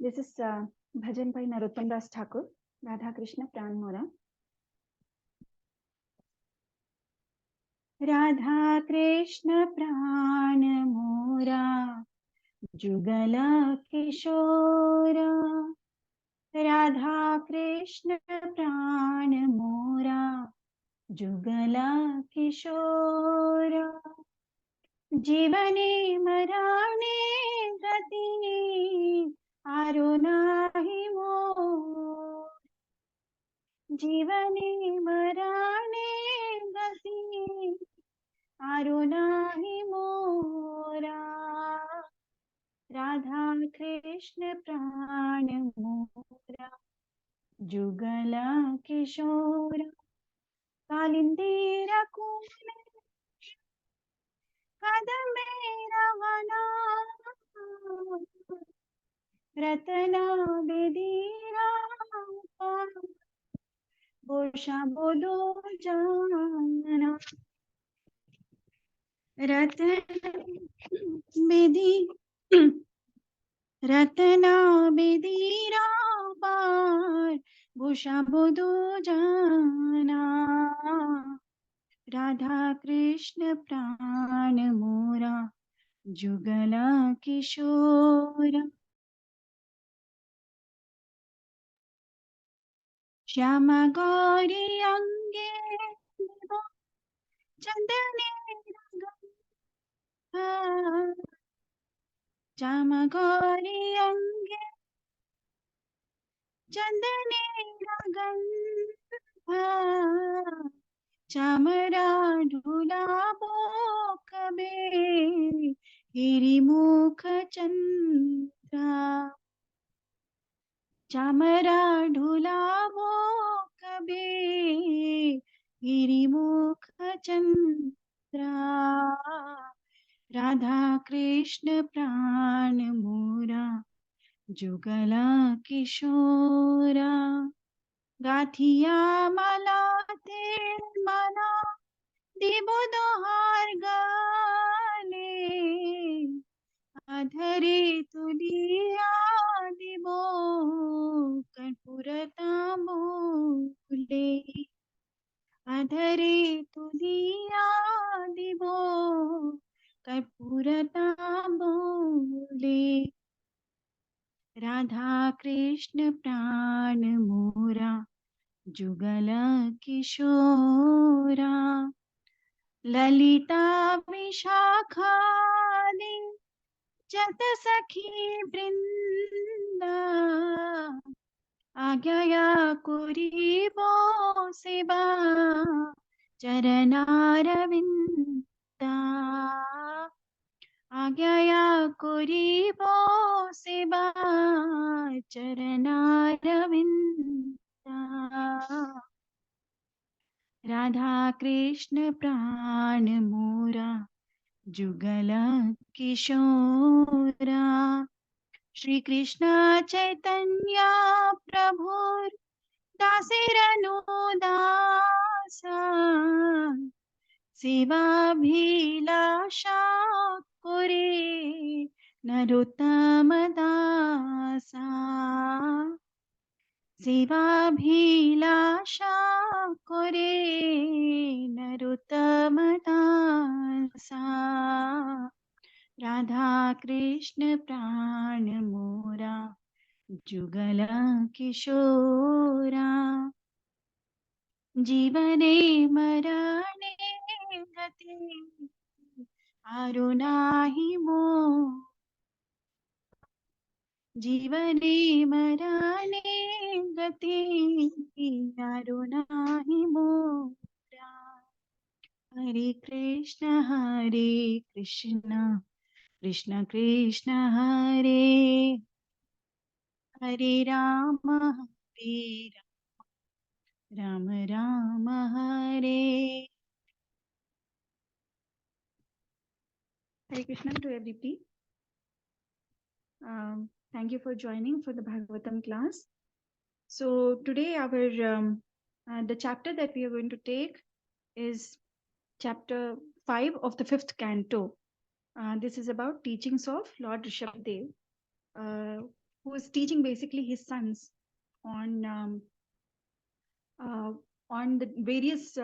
This is Bhajan by Narottam Das Thakur, Radha Krishna Pran Mora. Radha Krishna Pran Mora, Jugala Kishora. Radha Krishna Pran Mora, Jugala Kishora. Jivane Marane Gati Arunahi Mo. Jivane Marane Gati Arunahi Mora. Radha Krishna Pran Mora, Jugala Kishora. Kalindira Kune Kadamera Vana Ratana Bedira Bosha Bodo Jana Ratana Bedi Ratana Bedira Par Bosha Bodo Jana Radha Krishna Pran Mora, Jugala Kishora. Shyama Gauri Ange Chandane Ragam. Shyama Gauri Ange Chandane Ragam. Chamara Dhula Bokabe Hirimukha Chandra. Chamara Dhula Bokabe Hirimukha Chandra. Radha Krishna Pran Mora, Jugala Kishora. Gathiya Malate Mana Dibudohar Gale Adhare Tuliya Dibo Karpurata Mole. Adhare Tuliya Dibo Karpurata Mole. Radha Krishna Pran Mora, Jugala Kishora. Lalita Vishakhadi Jat Sakhi Brinda Agyaya Kuribo Siva Charanaravinda. Agyaya Kuribo Siva Charanaravinda. Radha Krishna Pran Mora, Jugala Kishora. Shri Krishna Chaitanya Prabhu Dasiranu Dasa Seva Bhilasha Kore Narottama Dasa. Seva Bhilasha Kore Narottama Dasa. Radha Krishna Pran Mora, Jugala Kishora. Jivane Marane Gati Arunahi Mo. Jivane Marane Gati Arunahi Mo. Hare Krishna, Krishna Krishna Hare Hare Rama, Hare Rama Rama Hare. Hare Krishna to everybody. Thank you for joining for the Bhagavatam class. So today our the chapter that we are going to take is chapter 5 of the 5th canto. This is about teachings of Lord Rishabhdev. who is teaching basically his sons on uh, on the various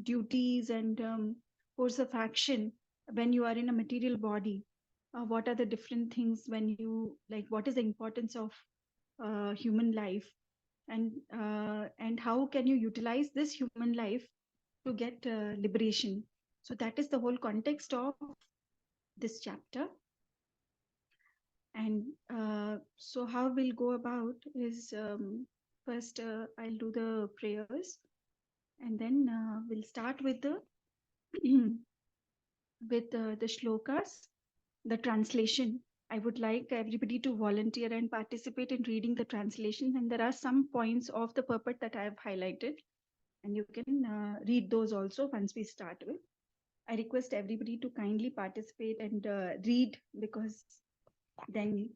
duties and course of action when you are in a material body. What are the different things when you like? What is the importance of human life, and how can you utilize this human life to get liberation? So that is the whole context of this chapter. And so how we'll go about is first I'll do the prayers, and then we'll start with the the shlokas, the translation. I would like everybody to volunteer and participate in reading the translation, and there are some points of the purport that I have highlighted, and you can read those also once we start with. I request everybody to kindly participate and read, because then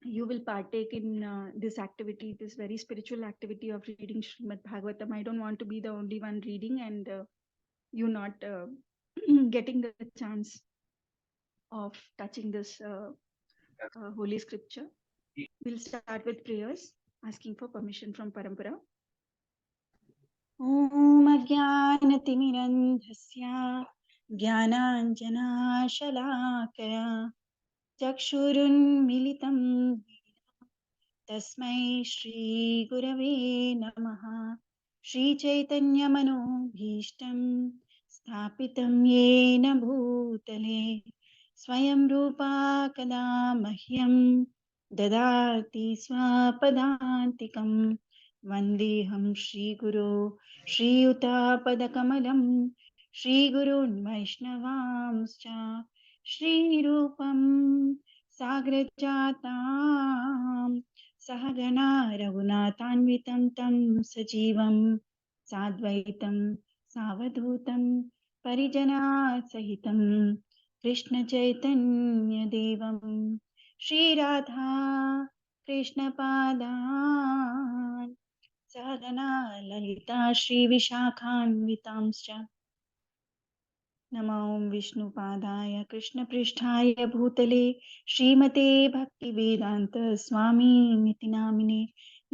you will partake in this activity, this very spiritual activity of reading Srimad Bhagavatam. I don't want to be the only one reading and you not getting the chance of touching this holy scripture. We'll start with prayers, asking for permission from Parampara. Om Ajnanatimirandhasya Jnananjanashalakaya Chakshurunmilitam Tasmai Shri Gurave Namaha. Shri Chaitanya Manobhishtam Sthapitam Yena Bhutale Swayam Rupa Kada Mahyam Dadati Swapadantikam. Vandeham Shri Guru Shri Yuta Padakamalam Shri Gurun Vaishnavamscha Shri Rupam Sagrajatam Sahagana Raghunathanvitam tam sajivam sadvaitam savadhutam parijana sahitam Krishna Chaitanya Devam Shri Radha Krishna Padan Sahagana Lalita Shri Vishakhanvitamscha नमो विष्णुपादाय कृष्णपृष्ठाय भूतले श्रीमते भक्तिवेदान्त स्वामिनिति नामिने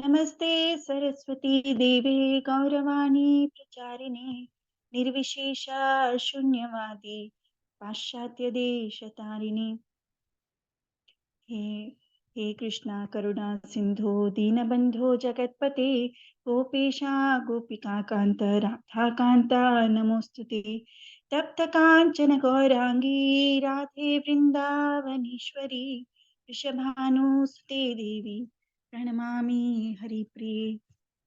नमस्ते सरस्वती देवे गौरवाणी प्रचारिणे निर्विशेष शून्यवादी पाश्चात्य देशतारिणे हे कृष्णा करुणा सिंधु दीनबंधो जगत्पते गोपेशा गोपिका कांत राधा कांता नमोस्तुते तप्त कांचन गौरांगी राधे वृंदावनेश्वरी वृषभानुसुते देवी प्रणमामि हरिप्रिये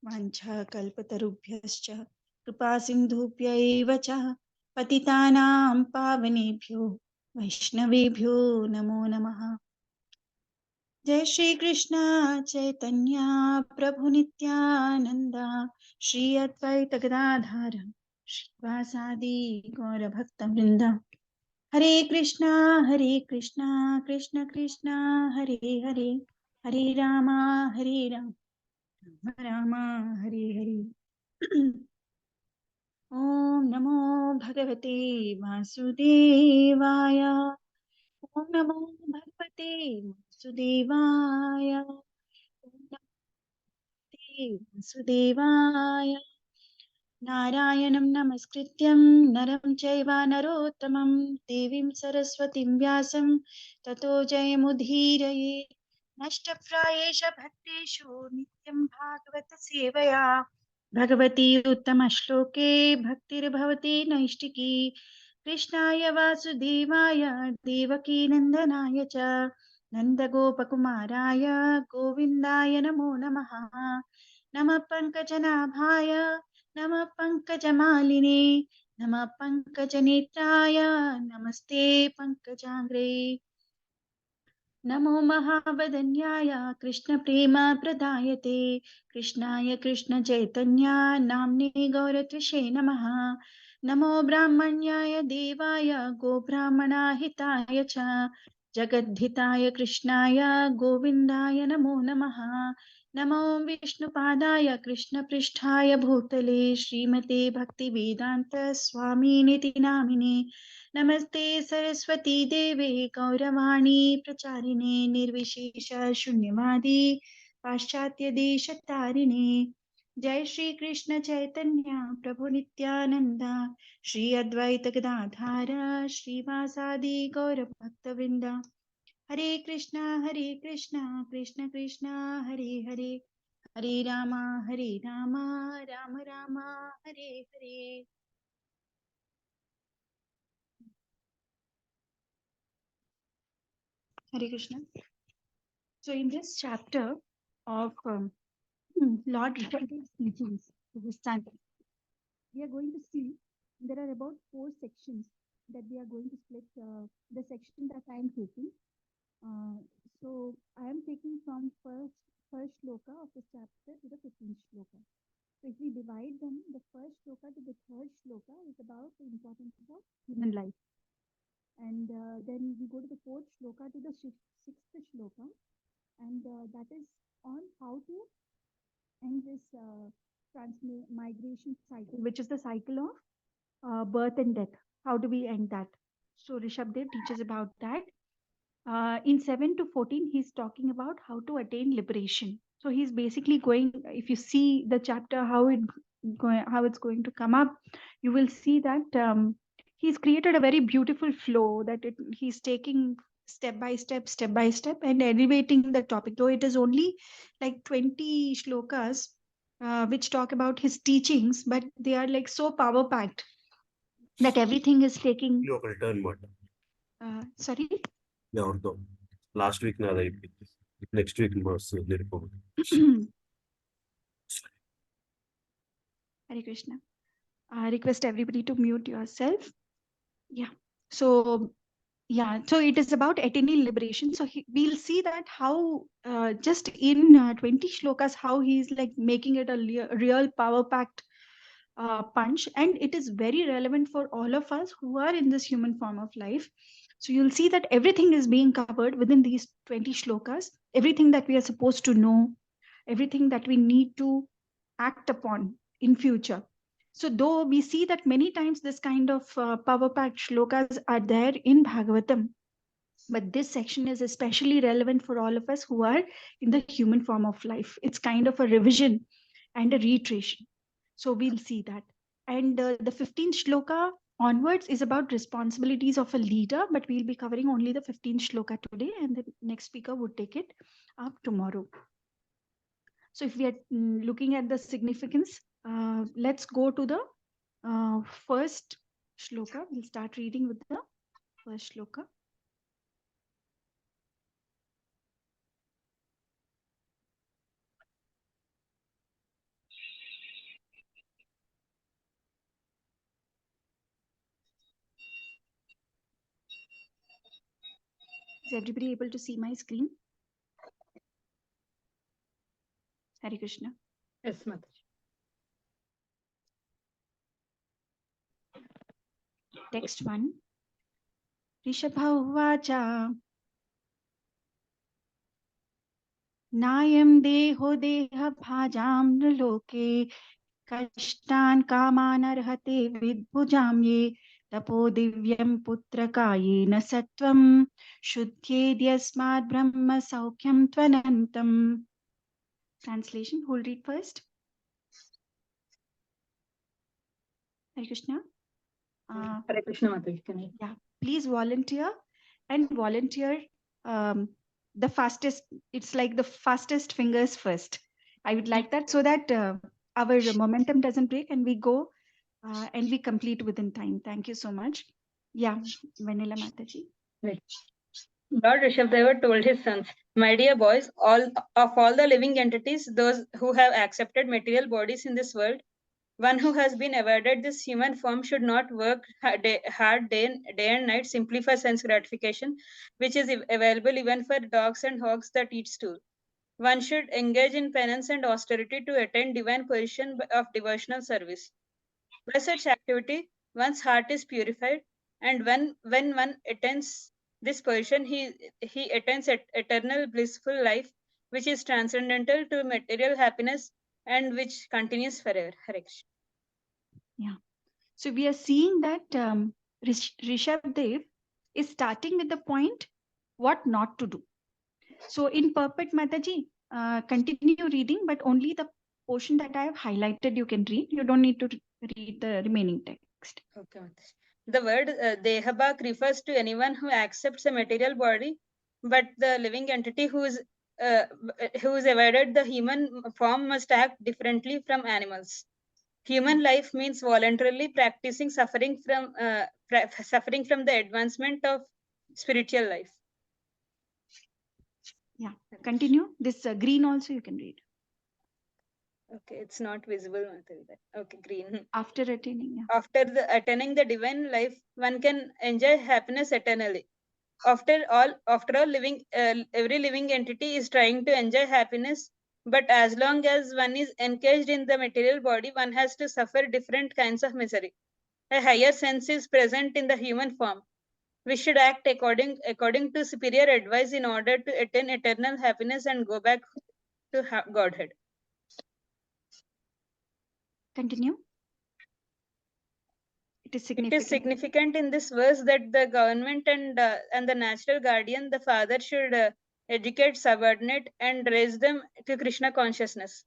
वाञ्छाकल्पतरुभ्यश्च कृपा सिन्धुभ्यैव च पतितानां पावनेभ्यो वैष्णवेभ्यो नमो नमः। जय श्री कृष्ण चैतन्य प्रभु नित्यानंद श्री अद्वैत गदाधर श्रीवासादि गौर भक्त वृंद। हरे कृष्णा कृष्ण कृष्ण हरे हरे हरे राम राम राम हरे हरे। ओम नमो भगवते वासुदेवाय ओम नमो भगवते वासुदेवाय ओम नमो वासुदेवाय। नारायणं नमस्कृत्यं नरं चैव नरोत्तमं देवीं सरस्वतीं व्यासं ततो जयमुदीरये। नष्टप्रायेष भक्तेषु नित्यं भागवत सेवया भगवती उत्तमश्लोके भक्तिर्भवति नैष्टिकी। कृष्णाय वासुदेवाय देवकीनन्दनाय च नन्दगोपकुमाराय गोविन्दाय नमो नमः। नमः पङ्कजनाभाय नमः पङ्कजमालिने नमः पङ्कजनेत्राय नमस्ते पङ्कजाङ्ग्रे। नमो महावदन्याय कृष्णप्रेमप्रदायते कृष्णाय कृष्णचैतन्य नाम्ने गौरत्विषे नमः। नमो ब्राह्मण्याय देवाय गोब्राह्मणाहिताय च जगद्धिताय कृष्णाय गोविन्दाय नमो नमः। नमो विष्णुपादाय कृष्णपृष्ठाय भूतले श्रीमते भक्तिवेदान्त स्वामिनिति नामिने। नमस्ते सरस्वती देवे गौरवाणी प्रचारिणे निर्विशेष शून्यवादी पाश्चात्य देशतारिणे। जय श्री कृष्ण चैतन्य प्रभु नित्यानंद श्री अद्वैत गदाधार श्रीवासादि गौर भक्तवृंद। हरे कृष्णा कृष्ण कृष्णा हरे हरे, हरे Ram Ram Ram Hare Hare. Hare Krishna. So in this chapter of Lord Rishabh's teachings to his son, we are going to see there are about 4 sections that we are going to split the section that I am taking. So I am taking from first shloka of the chapter to the 15th shloka. So if we divide them, the first shloka to the third shloka is about the importance of human life. And then we go to the fourth shloka to the sixth shloka, and that is on how to end this migration cycle, which is the cycle of birth and death. How do we end that? So Rishabdev teaches about that. In 7 to 14, he's talking about how to attain liberation. So he's basically going, if you see the chapter, how it's going to come up, you will see that he's created a very beautiful flow that he's taking step by step, and elevating the topic. Though it is only like 20 shlokas, which talk about his teachings, but they are like so power packed that everything is taking. Sorry. Last week next week Hare Krishna. I request everybody to mute yourself. Yeah. So so it is about attaining liberation. So we'll see that how just in 20 shlokas, how he's like making it a real power packed punch, and it is very relevant for all of us who are in this human form of life. So you'll see that everything is being covered within these 20 shlokas, everything that we are supposed to know, everything that we need to act upon in future. So though we see that many times this kind of power packed shlokas are there in Bhagavatam, but this section is especially relevant for all of us who are in the human form of life. It's kind of a revision and a reiteration. So we'll see that. And the 15th shloka onwards is about responsibilities of a leader, but we'll be covering only the 15th shloka today, and the next speaker would take it up tomorrow. So if we are looking at the significance, let's go to the first shloka. We'll start reading with the first shloka. Is everybody able to see my screen? Hare Krishna. Yes, Mataji. Text 1. Rishabha uvacha Nayam deho deha bhajam naloke kashtan kamanarhate vidbhujam ye tapo divyam putrakayena sattvam shuddhedyasmad brahma saukyam tvanantam. Translation, who will read first? Hare Krishna. Hare Krishna, Mataji. Can I? Yeah, please volunteer and volunteer the fastest. It's like the fastest fingers first. I would like that so that our momentum doesn't break and we go and we complete within time. Thank you so much. Yeah, Vanilla Mataji. Right. Lord Rishabdeva told his sons, "My dear boys, all the living entities, those who have accepted material bodies in this world, one who has been awarded this human form should not work hard day and night simply for sense gratification, which is available even for dogs and hogs that eat stool. One should engage in penance and austerity to attain divine position of devotional service. By such activity, one's heart is purified, and when one attains this position, he attains eternal blissful life, which is transcendental to material happiness and which continues forever. Hare Krishna. Yeah. So we are seeing that Rishabh Dev is starting with the point what not to do. So in Purport Mataji, continue reading, but only the portion that I have highlighted you can read. You don't need to read the remaining text. Okay, Mataji. The word Dehabhak refers to anyone who accepts a material body, but the living entity who is evaded the human form must act differently from animals. Human life means voluntarily practicing suffering from the advancement of spiritual life. Yeah, continue. This green also you can read. Okay, it's not visible. Mataji. Okay, green. After attaining, yeah. After attaining the divine life, one can enjoy happiness eternally. After all, every living entity is trying to enjoy happiness, but as long as one is engaged in the material body, one has to suffer different kinds of misery. A higher sense is present in the human form. We should act according to superior advice in order to attain eternal happiness and go back to Godhead. Continue. It is It significant. is significant in this verse that the government and the natural guardian, the father, should educate subordinate and raise them to Krishna consciousness.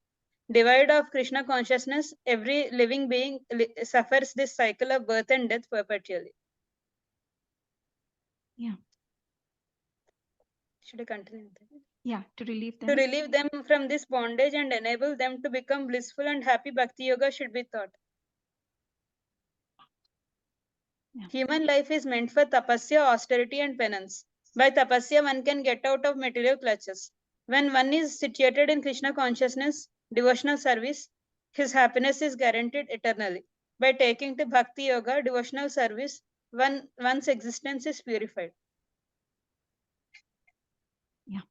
Devoid of Krishna consciousness, every living being suffers this cycle of birth and death perpetually. Yeah. Should I continue? Yeah, to relieve them. To relieve them from this bondage and enable them to become blissful and happy, Bhakti Yoga should be taught. Yeah. Human life is meant for tapasya, austerity, and penance. By tapasya, one can get out of material clutches. When one is situated in Krishna consciousness, devotional service, his happiness is guaranteed eternally. By taking to Bhakti Yoga, devotional service, one's existence is purified. Yeah.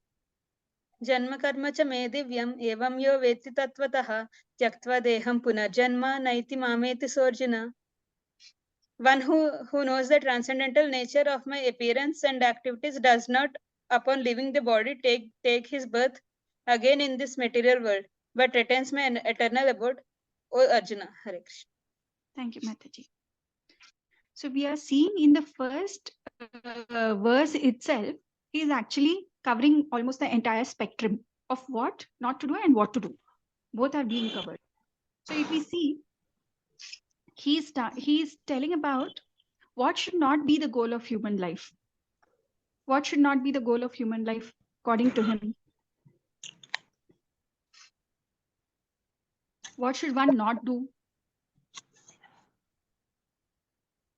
Janma karma cha me divyam evam yo veti tatvatah tyaktva deham punarjanma naiti mameti sorjuna. One who knows the transcendental nature of my appearance and activities does not, upon leaving the body, take his birth again in this material world, but retains my eternal abode. O Arjuna. Hare Krishna. Thank you, Mataji. So we are seeing in the first verse itself, he is actually covering almost the entire spectrum of what not to do and what to do. Both are being covered. So if we see, he is telling about what should not be the goal of human life. What should not be the goal of human life according to him? What should one not do?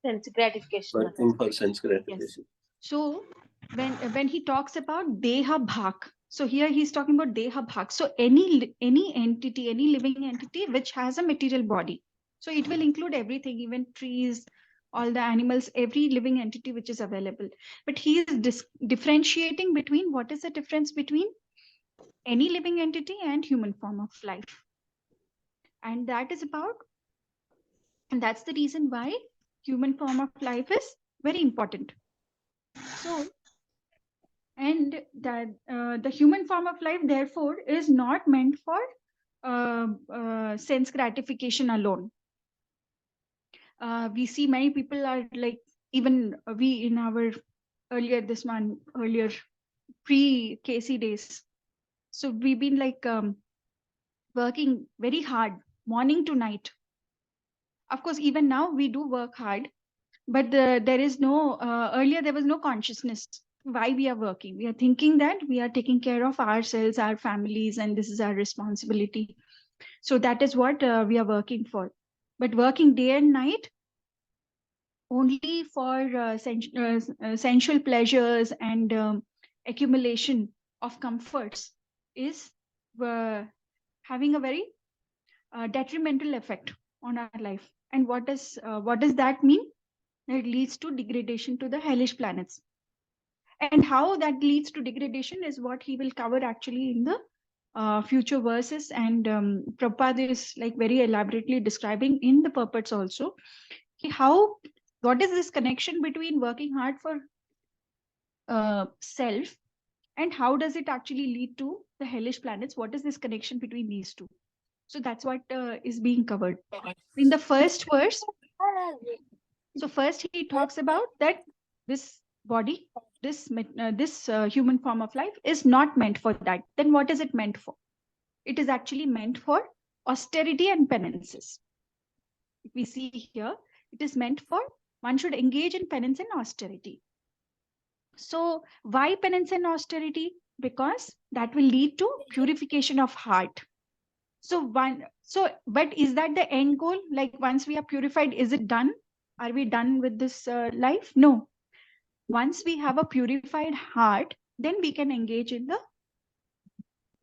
Sense gratification. Working for sense gratification. So when he talks about deha bhak, so here he's talking about deha bhak. So any entity, any living entity which has a material body. So it will include everything, even trees, all the animals, every living entity which is available. But he is differentiating between what is the difference between any living entity and human form of life. And that is about, and that's the reason why human form of life is very important. So, and that the human form of life, therefore, is not meant for sense gratification alone. We see many people are like, even we in our earlier pre-KC days. So we've been like working very hard, morning to night. Of course, even now we do work hard, but there is no, earlier there was no consciousness why we are working. We are thinking that we are taking care of ourselves, our families, and this is our responsibility. So that is what we are working for. But working day and night only for sensual pleasures and accumulation of comforts is having a very detrimental effect on our life. And what does that mean? It leads to degradation to the hellish planets. And how that leads to degradation is what he will cover actually in the future verses. And Prabhupada is like very elaborately describing in the purports also what is this connection between working hard for self, and how does it actually lead to the hellish planets? What is this connection between these two? So that's what is being covered in the first verse. So first he talks about that this body, this human form of life is not meant for that. Then what is it meant for? It is actually meant for austerity and penances. If we see here, it is meant for, one should engage in penance and austerity. So why penance and austerity? Because that will lead to purification of heart. But is that the end goal? Like once we are purified, is it done? Are we done with this life? No. Once we have a purified heart, then we can engage in the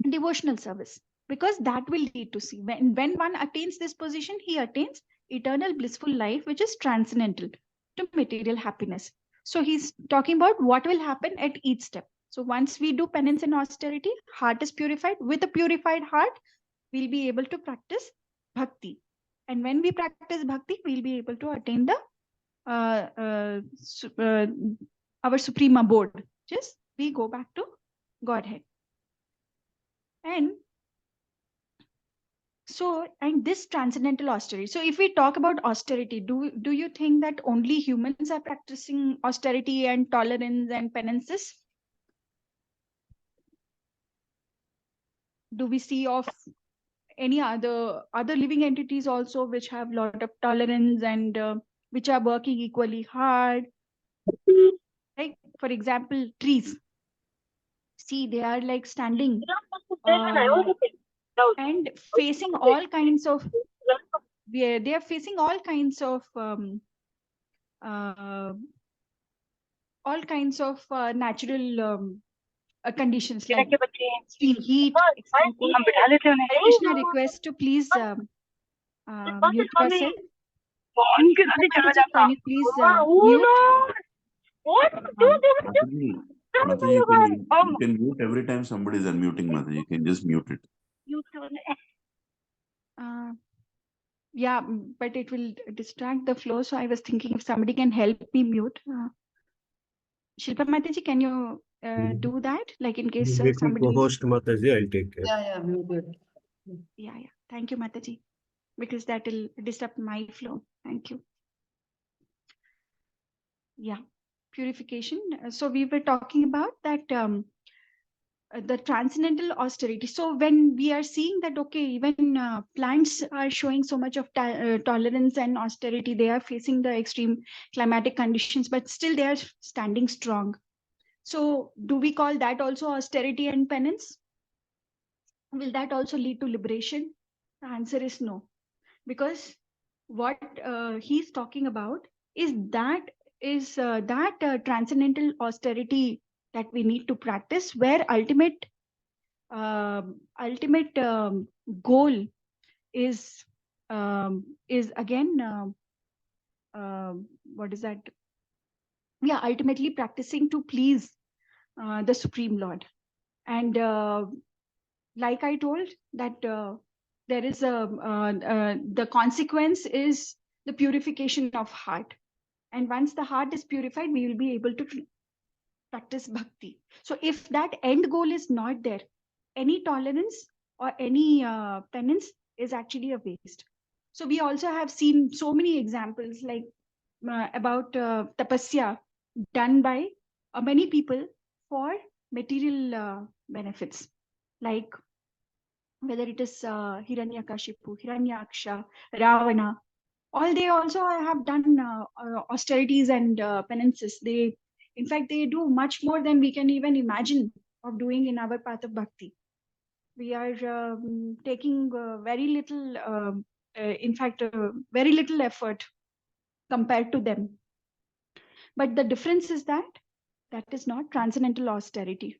devotional service, because that will lead to see. When one attains this position, he attains eternal blissful life, which is transcendental to material happiness. So he's talking about what will happen at each step. So once we do penance and austerity, heart is purified. With a purified heart, we'll be able to practice bhakti. And when we practice bhakti, we'll be able to attain the our supreme abode, which is we go back to Godhead. And so, and this transcendental austerity. So if we talk about austerity, do you think that only humans are practicing austerity and tolerance and penances? Do we see of any other living entities also which have a lot of tolerance and which are working equally hard? Like, for example, trees. See, they are like standing and facing all kinds of, they are facing all kinds of natural conditions like extreme heat, extreme cold. Krishna request to please mute yourself. Can you please mute? Mataji, you can mute every time somebody is unmuting, Mataji. You can just mute it. Yeah, but it will distract the flow. So I was thinking if somebody can help me mute. Shilpa Mataji, can you do that? Like in case Make me somebody. co-host Mataji, I'll take care. Yeah, muted. Yeah. Thank you, Mataji, because that will disrupt my flow. Thank you. Yeah, purification. So we were talking about that the transcendental austerity. So when we are seeing that, okay, even plants are showing so much of tolerance and austerity, they are facing the extreme climatic conditions, but still they are standing strong. So do we call that also austerity and penance? Will that also lead to liberation? The answer is no, because what he's talking about is that transcendental austerity that we need to practice, where ultimate goal is again what is that? Yeah, ultimately practicing to please the Supreme Lord. And like I told that there is the consequence is the purification of heart. And once the heart is purified, we will be able to practice bhakti. So if that end goal is not there, any tolerance or any penance is actually a waste. So we also have seen so many examples like about tapasya done by many people for material benefits, like whether it is Hiranyakashipu, Hiranyaksha, Ravana, all they also have done austerities and penances. In fact, they do much more than we can even imagine of doing in our path of bhakti. We are taking very little, very little effort compared to them. But the difference is that is not transcendental austerity.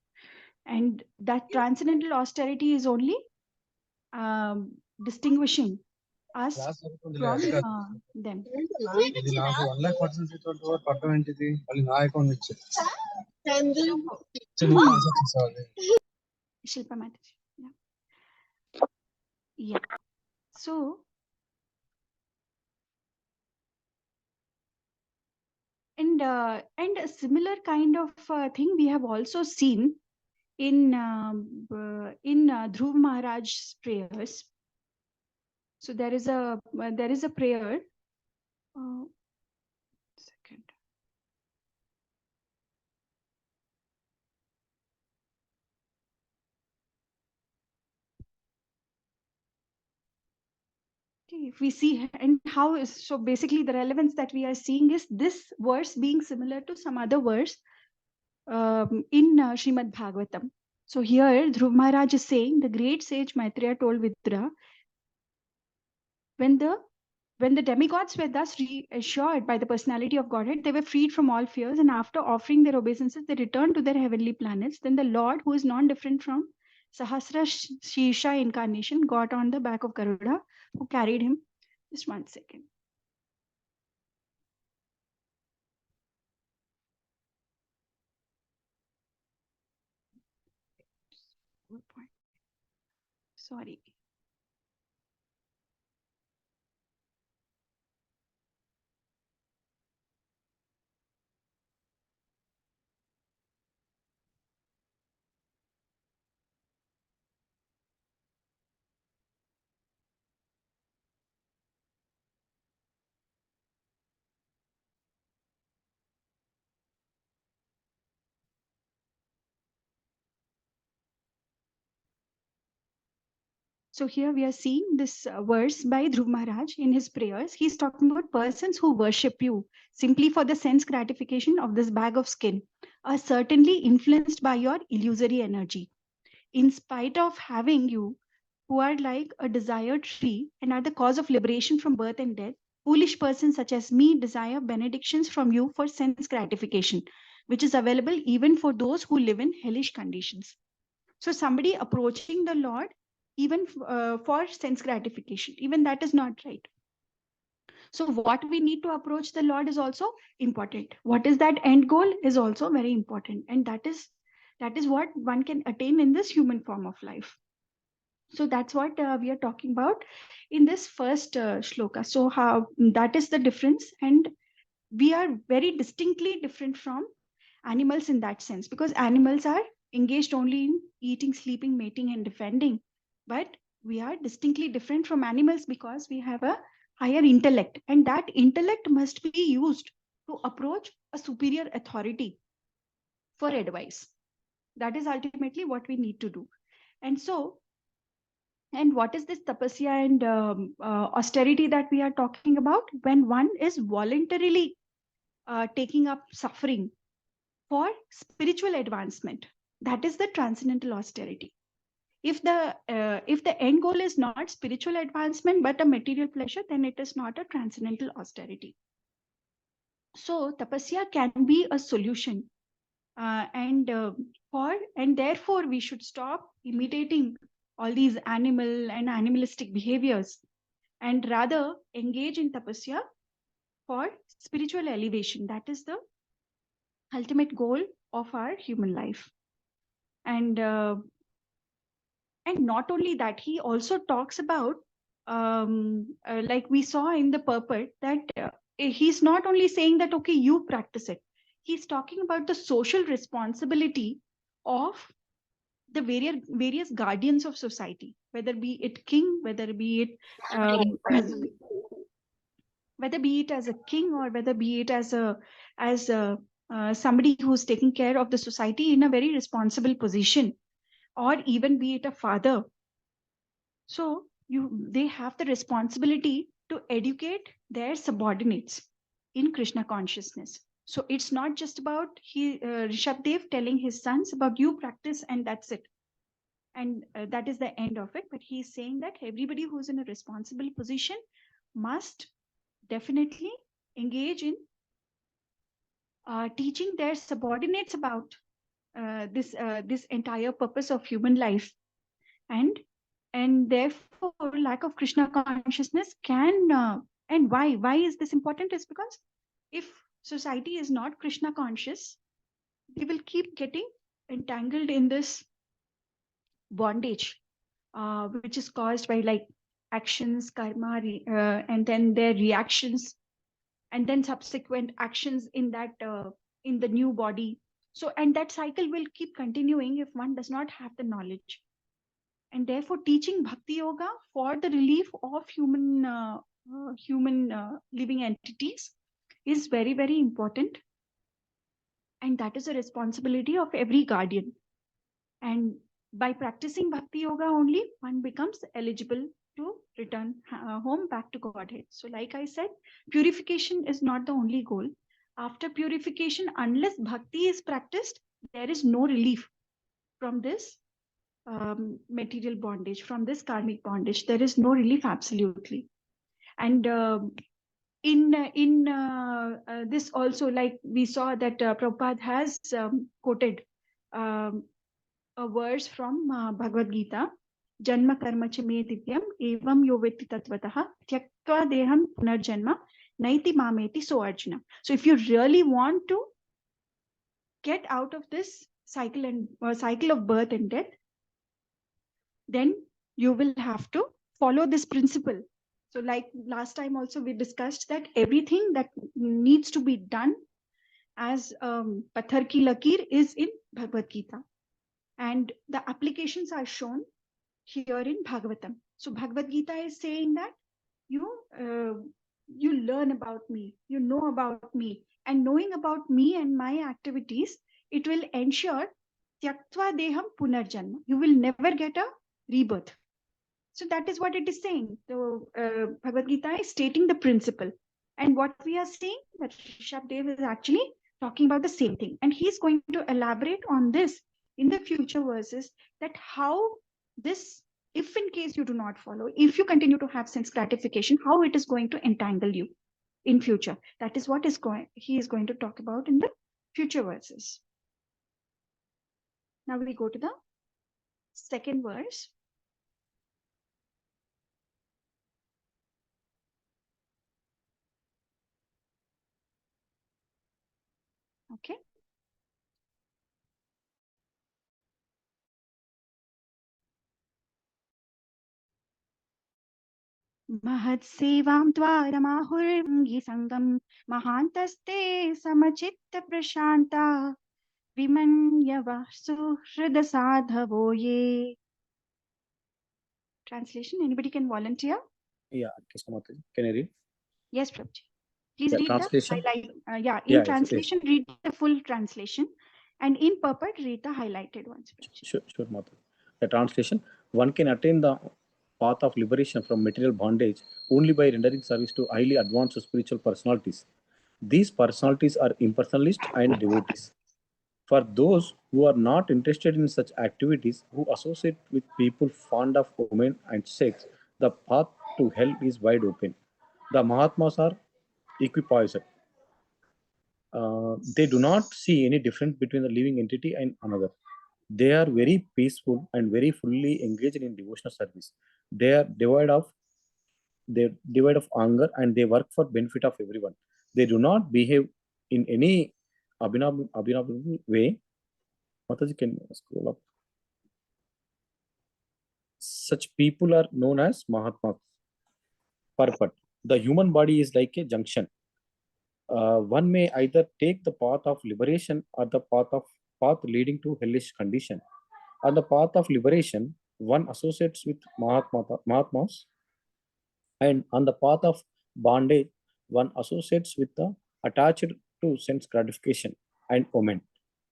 And that transcendental austerity is only distinguishing us from them. Shilpa Mataji. Yeah. So And a similar kind of thing we have also seen in Dhruv Maharaj's prayers. So there is a prayer. Second. Okay, if we see and how is so basically the relevance that we are seeing is this verse being similar to some other verse in Srimad Bhagavatam. So here Dhruv Maharaj is saying the great sage Maitreya told Vidura, when the demigods were thus reassured by the personality of Godhead, they were freed from all fears, and after offering their obeisances, they returned to their heavenly planets. Then the Lord, who is non-different from Sahasra Shisha incarnation, got on the back of Garuda, who carried him. Just 1 second. Sorry. So here we are seeing this verse by Dhruv Maharaj in his prayers. He's talking about persons who worship you simply for the sense gratification of this bag of skin are certainly influenced by your illusory energy. In spite of having you, who are like a desired tree and are the cause of liberation from birth and death, foolish persons such as me desire benedictions from you for sense gratification, which is available even for those who live in hellish conditions. So somebody approaching the Lord even for sense gratification, even that is not right. So what we need to approach the Lord is also important. What is that end goal is also very important, and that is what one can attain in this human form of life. So that's what we are talking about in this first shloka. So how that is the difference, and we are very distinctly different from animals in that sense, because animals are engaged only in eating, sleeping, mating, and defending. But we are distinctly different from animals because we have a higher intellect, and that intellect must be used to approach a superior authority for advice. That is ultimately what we need to do. And so, and what is this tapasya and austerity that we are talking about? When one is voluntarily taking up suffering for spiritual advancement, that is the transcendental austerity. If the end goal is not spiritual advancement but a material pleasure, then it is not a transcendental austerity. So tapasya can be a solution, and therefore we should stop imitating all these animal and animalistic behaviors, and rather engage in tapasya for spiritual elevation. That is the ultimate goal of our human life. And not only that, he also talks about like we saw in the purport, that he's not only saying that okay, you practice it. He's talking about the social responsibility of the various guardians of society, whether be it king, whether be it as a king, or whether be it as a somebody who's taking care of the society in a very responsible position, or even be it a father. So they have the responsibility to educate their subordinates in Krishna consciousness. So it's not just about Rishabdev telling his sons about you practice and that's it, and that is the end of it. But he's saying that everybody who's in a responsible position must definitely engage in teaching their subordinates about this entire purpose of human life. And therefore lack of Krishna consciousness can and why is this important is because if society is not Krishna conscious, they will keep getting entangled in this bondage, which is caused by like actions, karma, and then their reactions. and then subsequent actions in that in the new body. So, and that cycle will keep continuing if one does not have the knowledge. And therefore, teaching bhakti yoga for the relief of human living entities is very, very important. And that is a responsibility of every guardian. And by practicing bhakti yoga only, one becomes eligible to return home back to Godhead. So, like I said, purification is not the only goal. After purification, unless bhakti is practiced, there is no relief from this material bondage, from this karmic bondage. There is no relief, absolutely. And in this also, like we saw that Prabhupada has quoted a verse from Bhagavad Gita, Janma karma cha me divyam evam yo vetti tatvatah tyaktva deham punarjanma naiti mameti so arjuna. So if you really want to get out of this cycle and cycle of birth and death, then you will have to follow this principle. So like last time also we discussed that everything that needs to be done as Pathar ki Lakir is in Bhagavad Gita. And the applications are shown here in Bhagavatam. So Bhagavad Gita is saying that you learn about me, you know about me, and knowing about me and my activities, it will ensure tyaktva deham punarjanma. You will never get a rebirth. So that is what it is saying. So Bhagavad Gita is stating the principle. And what we are saying, that Rishabh Dev is actually talking about the same thing. And he's going to elaborate on this in the future verses, that how this, if in case you do not follow, if you continue to have sense gratification, how it is going to entangle you in future. That is what he is going to talk about in the future verses. Now we go to the second verse. Okay. महत्सेवां त्वारमाहुर्भङ्गी सङ्गं महान्तस्ते समचित्त प्रशान्ता विमन्यवः सुहृदसाधवो ये. Translation, anybody can volunteer? Yeah, Krishna Mataji. Can I read? Yes, Prabhuji. Please Yeah, read translation. the highlight. In Yeah, translation, read the full translation. And in purport, read the highlighted ones. Prabhuji. Sure, Mataji. The translation. One can attain the path of liberation from material bondage only by rendering service to highly advanced spiritual personalities. These personalities are impersonalists and devotees. For those who are not interested in such activities, who associate with people fond of women and sex, the path to hell is wide open. The Mahatmas are equipoised. They do not see any difference between the living entity and another. They are very peaceful and very fully engaged in devotional service. They are devoid of anger and they work for benefit of everyone. They do not behave in any abominable way. Mataji, can you scroll up? Such people are known as Mahatmas. Purport. The human body is like a junction. One may either take the path of liberation or the path leading to hellish condition. On the path of liberation, one associates with Mahatmas, and on the path of bondage, one associates with the attached to sense gratification and women.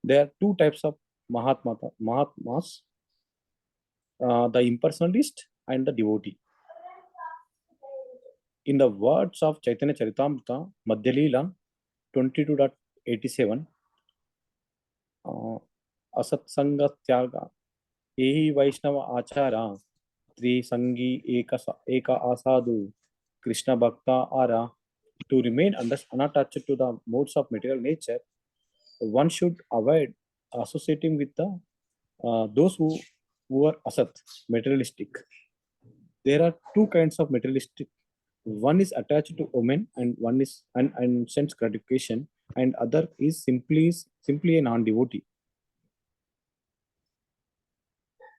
There are two types of Mahatmas, the impersonalist and the devotee. In the words of Chaitanya Charitamrita, Madhya Leela 22.87, असत्संग त्याग यही वैष्णव आचारा त्रिसंगी एक आसादु Krishna Bhakta Ara. To remain unattached to the modes of material nature, one should avoid associating with those who are asat, materialistic. There are two kinds of materialistic. One is attached to women and one is and sense gratification, and other is simply a non-devotee.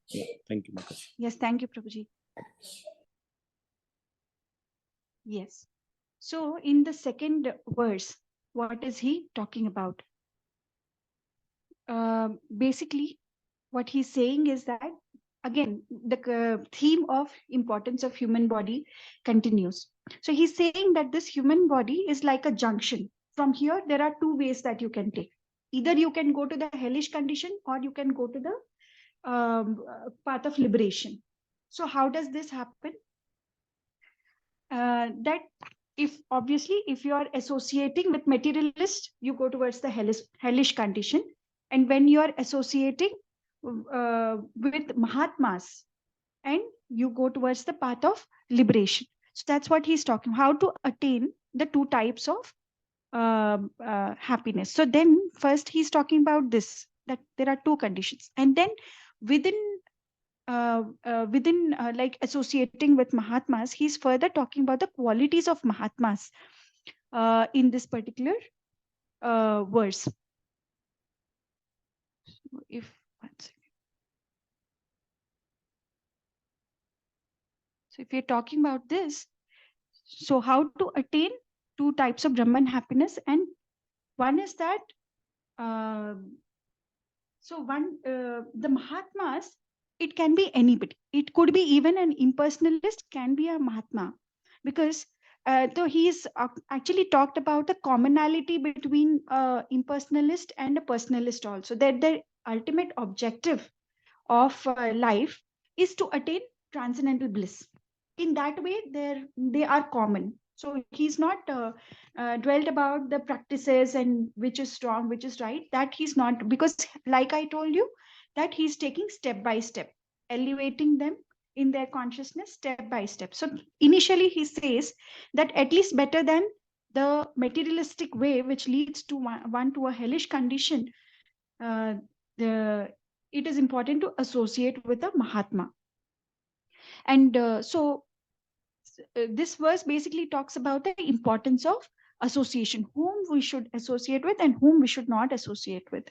Yeah, thank you, Mataji. Yes, thank you, Prabhuji. Yes. So in the second verse, what is he talking about? Basically, what he's saying is that, again, the theme of importance of human body continues. So he's saying that this human body is like a junction. From here, there are two ways that you can take. Either you can go to the hellish condition, or you can go to the path of liberation. So how does this happen? That if you are associating with materialists, you go towards the hellish condition, and when you are associating with Mahatmas, and you go towards the path of liberation. So that's what he's talking, how to attain the two types of happiness. So then first he's talking about this, that there are two conditions, and then within like associating with Mahatmas, he's further talking about the qualities of Mahatmas in this particular verse. If one second. So if you're talking about this, so how to attain two types of Brahman happiness, and one is that the Mahatmas, it can be anybody. It could be even an impersonalist can be a Mahatma, because though he's actually talked about the commonality between impersonalist and a personalist also, that the ultimate objective of life is to attain transcendental bliss. In that way, they are common. So he's not dwelt about the practices and which is wrong, which is right. That he's not, because like I told you, that he's taking step by step, elevating them in their consciousness step by step. So initially he says that at least better than the materialistic way, which leads to one to a hellish condition, it is important to associate with a Mahatma. And this verse basically talks about the importance of association, whom we should associate with and whom we should not associate with.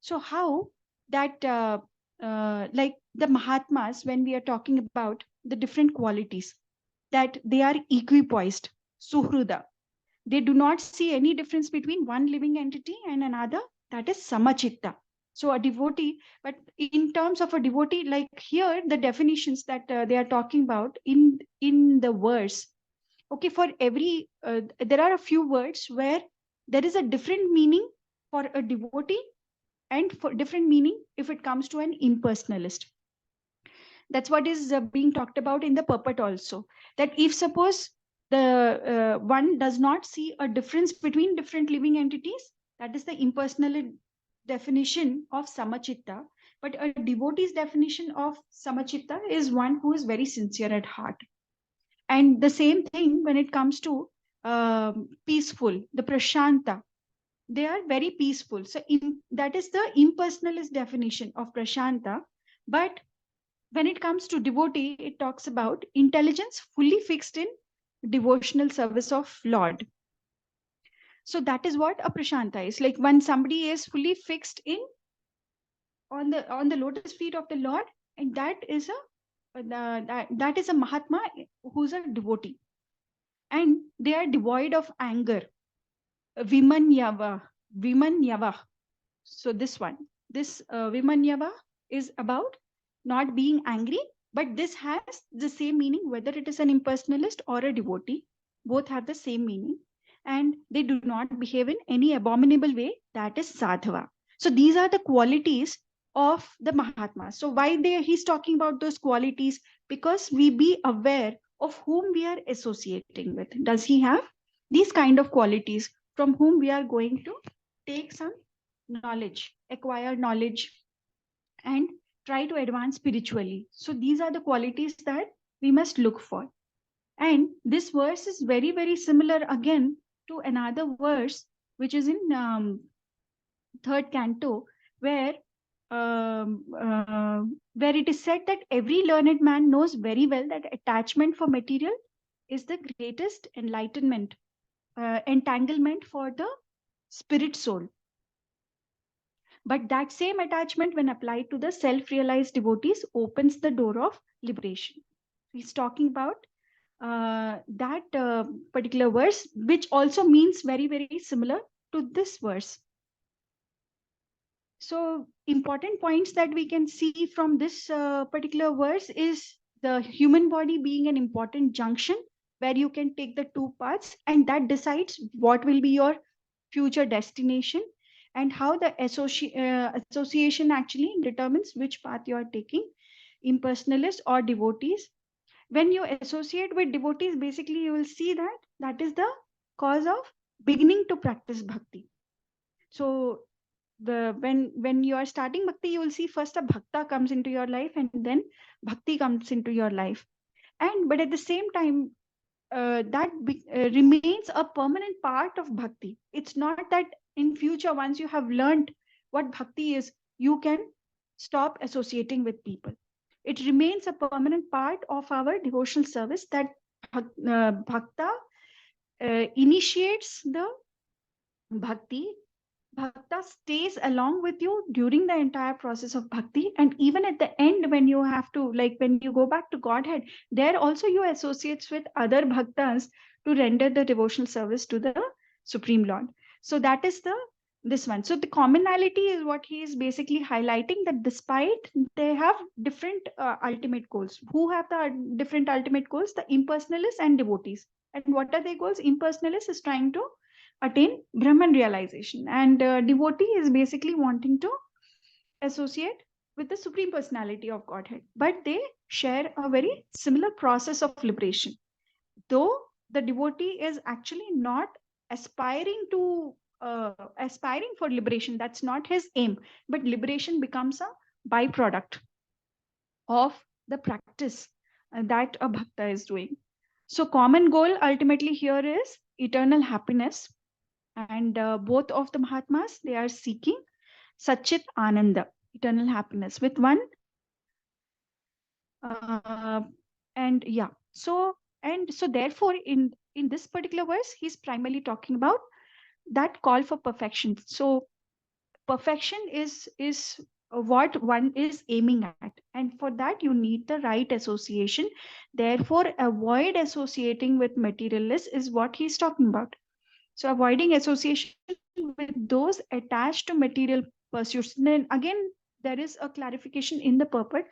So how that like the Mahatmas, when we are talking about the different qualities, that they are equipoised, suhruda, they do not see any difference between one living entity and another, that is samachitta. So a devotee, but in terms of a devotee, like here the definitions that they are talking about in the verse, okay, for every there are a few words where there is a different meaning for a devotee and for different meaning if it comes to an impersonalist. That's what is being talked about in the purport also, that if suppose the one does not see a difference between different living entities, that is the impersonal definition of samachitta. But a devotee's definition of samachitta is one who is very sincere at heart. And the same thing when it comes to peaceful, the prashanta, they are very peaceful. So that is the impersonalist definition of prashanta. But when it comes to devotee, it talks about intelligence fully fixed in devotional service of Lord. So that is what a prashanta is. Like when somebody is fully fixed in on the lotus feet of the Lord, and that is a Mahatma who's a devotee, and they are devoid of anger. Vimanyava. So this Vimanyava is about not being angry, but this has the same meaning whether it is an impersonalist or a devotee. Both have the same meaning, and they do not behave in any abominable way, that is sadhava. So these are the qualities of the Mahatma. So why he's talking about those qualities? Because we be aware of whom we are associating with. Does he have these kind of qualities from whom we are going to take some knowledge, acquire knowledge, and try to advance spiritually? So these are the qualities that we must look for. And this verse is very, very similar again to another verse, which is in third canto, where it is said that every learned man knows very well that attachment for material is the greatest entanglement for the spirit soul. But that same attachment, when applied to the self-realized devotees, opens the door of liberation. He's talking about that particular verse, which also means very, very similar to this verse. So important points that we can see from this particular verse is the human body being an important junction where you can take the two paths, and that decides what will be your future destination, and how the association actually determines which path you are taking, impersonalists or devotees. When you associate with devotees, basically you will see that that is the cause of beginning to practice bhakti. So when you are starting bhakti, you will see first a bhakta comes into your life, and then bhakti comes into your life. And but at the same time, remains a permanent part of bhakti. It's not that in future, once you have learned what bhakti is, you can stop associating with people. It remains a permanent part of our devotional service, that bhakta initiates the bhakti. Bhakta stays along with you during the entire process of bhakti, and even at the end, when you have to, like when you go back to Godhead, there also you associate with other bhaktas to render the devotional service to the Supreme Lord. So that is this one. So the commonality is what he is basically highlighting, that despite they have different ultimate goals. Who have the different ultimate goals? The impersonalists and devotees. And what are their goals? Impersonalist is trying to attain Brahman realization, and devotee is basically wanting to associate with the Supreme Personality of Godhead. But they share a very similar process of liberation, though the devotee is actually not aspiring for liberation. That's not his aim, but liberation becomes a byproduct of the practice that a bhakta is doing. So common goal ultimately here is eternal happiness, and both of the Mahatmas, they are seeking Satchit Ananda, eternal happiness, with one. And yeah, so therefore, in this particular verse, he's primarily talking about that call for perfection. So perfection is what one is aiming at, and for that you need the right association. Therefore, avoid associating with materialists is what he's talking about. So avoiding association with those attached to material pursuits. Then again, there is a clarification in the purport.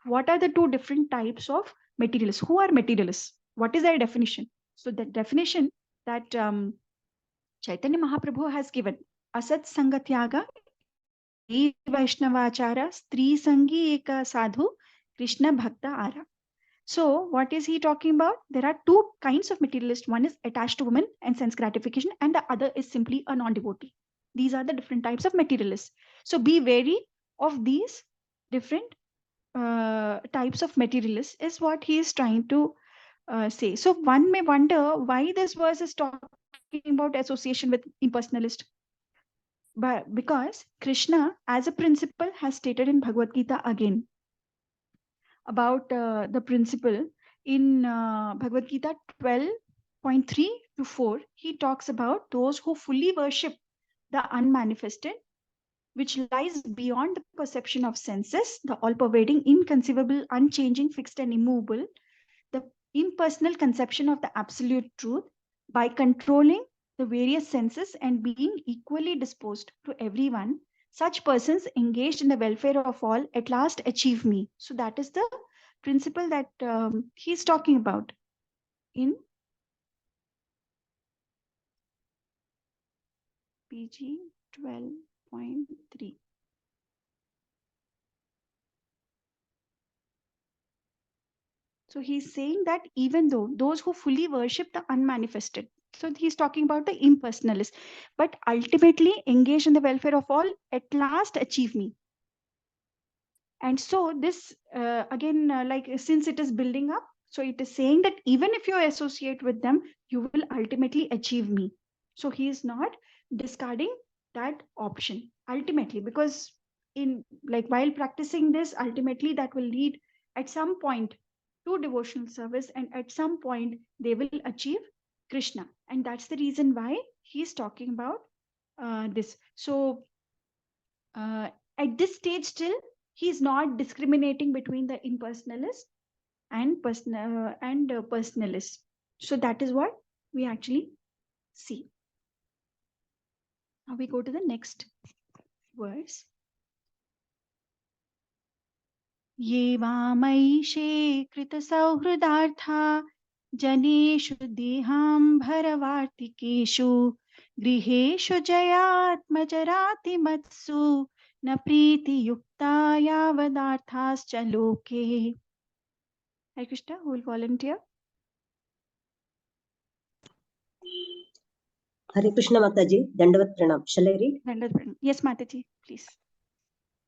What are the two different types of materialists? Who are materialists? What is their definition? So the definition that Chaitanya Mahaprabhu has given: Asat Sangatyaga, Vaishnavachara, Stri Sangi Eka Sadhu, Krishna Bhakta Ara. So what is he talking about? There are two kinds of materialist. One is attached to women and sense gratification, and the other is simply a non-devotee. These are the different types of materialists. So be wary of these different types of materialists is what he is trying to say. So one may wonder why this verse is talking about association with impersonalist. But because Krishna, as a principle, has stated in Bhagavad Gita again about the principle in Bhagavad Gita 12.3 to 4. He talks about those who fully worship the unmanifested, which lies beyond the perception of senses, the all-pervading, inconceivable, unchanging, fixed and immovable, the impersonal conception of the absolute truth, by controlling the various senses and being equally disposed to everyone. Such persons engaged in the welfare of all at last achieve me. So that is the principle that he's talking about in PG 12.3. So he's saying that even though those who fully worship the unmanifested, so he's talking about the impersonalists, but ultimately engage in the welfare of all, at last achieve me. And so this again, like since it is building up, so it is saying that even if you associate with them, you will ultimately achieve me. So he is not discarding that option ultimately, because in like while practicing this, ultimately that will lead at some point to devotional service, and at some point they will achieve Krishna. And that's the reason why he's talking about this. So at this stage still he is not discriminating between the impersonalist and personalist. So that is what we actually see. Now we go to the next verse. ये वामैषे कृतसौहृदार्था जनेषु देहाम्भरवार्तिकेषु गृहेषु जयात्मजरातिमत्सु न प्रीतियुक्ता यावदार्थाश्च लोके. Hare Krishna, who will volunteer? Hare Krishna Mataji, Dandavat Pranam. Shall I read? Dandavat Pranam. Yes, Mataji, please.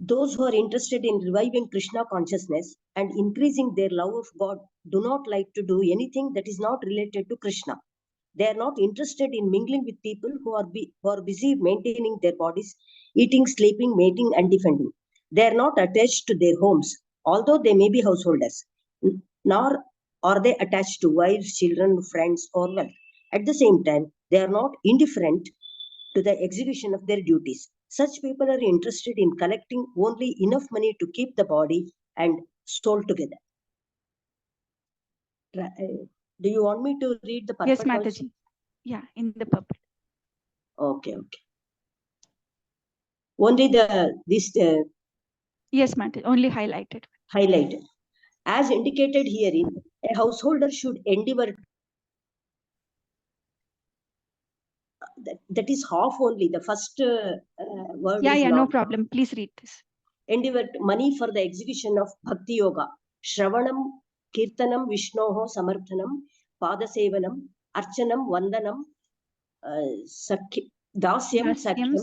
Those who are interested in reviving Krishna consciousness and increasing their love of God do not like to do anything that is not related to Krishna. They are not interested in mingling with people who are busy maintaining their bodies, eating, sleeping, mating, and defending. They are not attached to their homes, although they may be householders, nor are they attached to wives, children, friends, or wealth. At the same time, they are not indifferent to the execution of their duties. Such people are interested in collecting only enough money to keep the body and soul together. Do you want me to read the purport? Yes, Mataji. Also? Yeah, in the purport. Okay. Only this. Yes, Mataji. Only highlighted. Highlighted. As indicated herein, a householder should endeavor. That is half only. The first word is no problem. Please read this. Endeavor money for the execution of Bhakti Yoga. Shravanam, Kirtanam, Vishnoho, Samarthanam, Padasevanam, Archanam, Vandanam, Dasyam, Sakyam,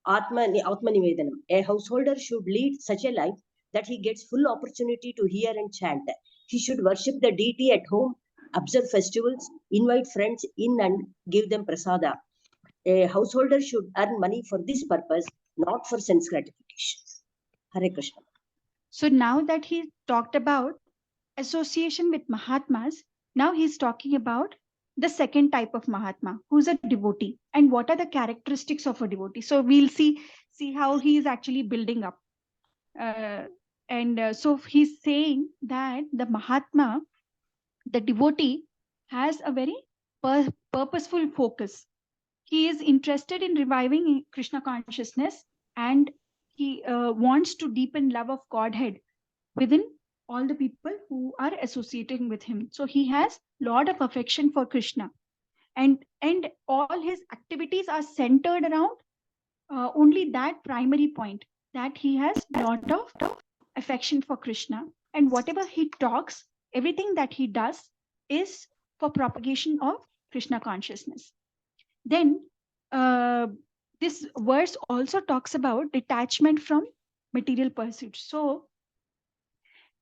Atmanivedanam. A householder should lead such a life that he gets full opportunity to hear and chant. He should worship the deity at home, observe festivals, invite friends in and give them prasada. A householder should earn money for this purpose, not for sense gratification. Hare Krishna. So now that he talked about association with Mahatmas, now he's talking about the second type of Mahatma, who's a devotee, and what are the characteristics of a devotee. So we'll see how he is actually building up. So he's saying that the Mahatma, the devotee, has a very purposeful focus. He is interested in reviving Krishna consciousness, and he wants to deepen love of Godhead within all the people who are associating with him. So he has lot of affection for Krishna, and all his activities are centered around only that primary point, that he has lot of affection for Krishna, and whatever he talks, everything that he does is for propagation of Krishna consciousness. Then this verse also talks about detachment from material pursuits. So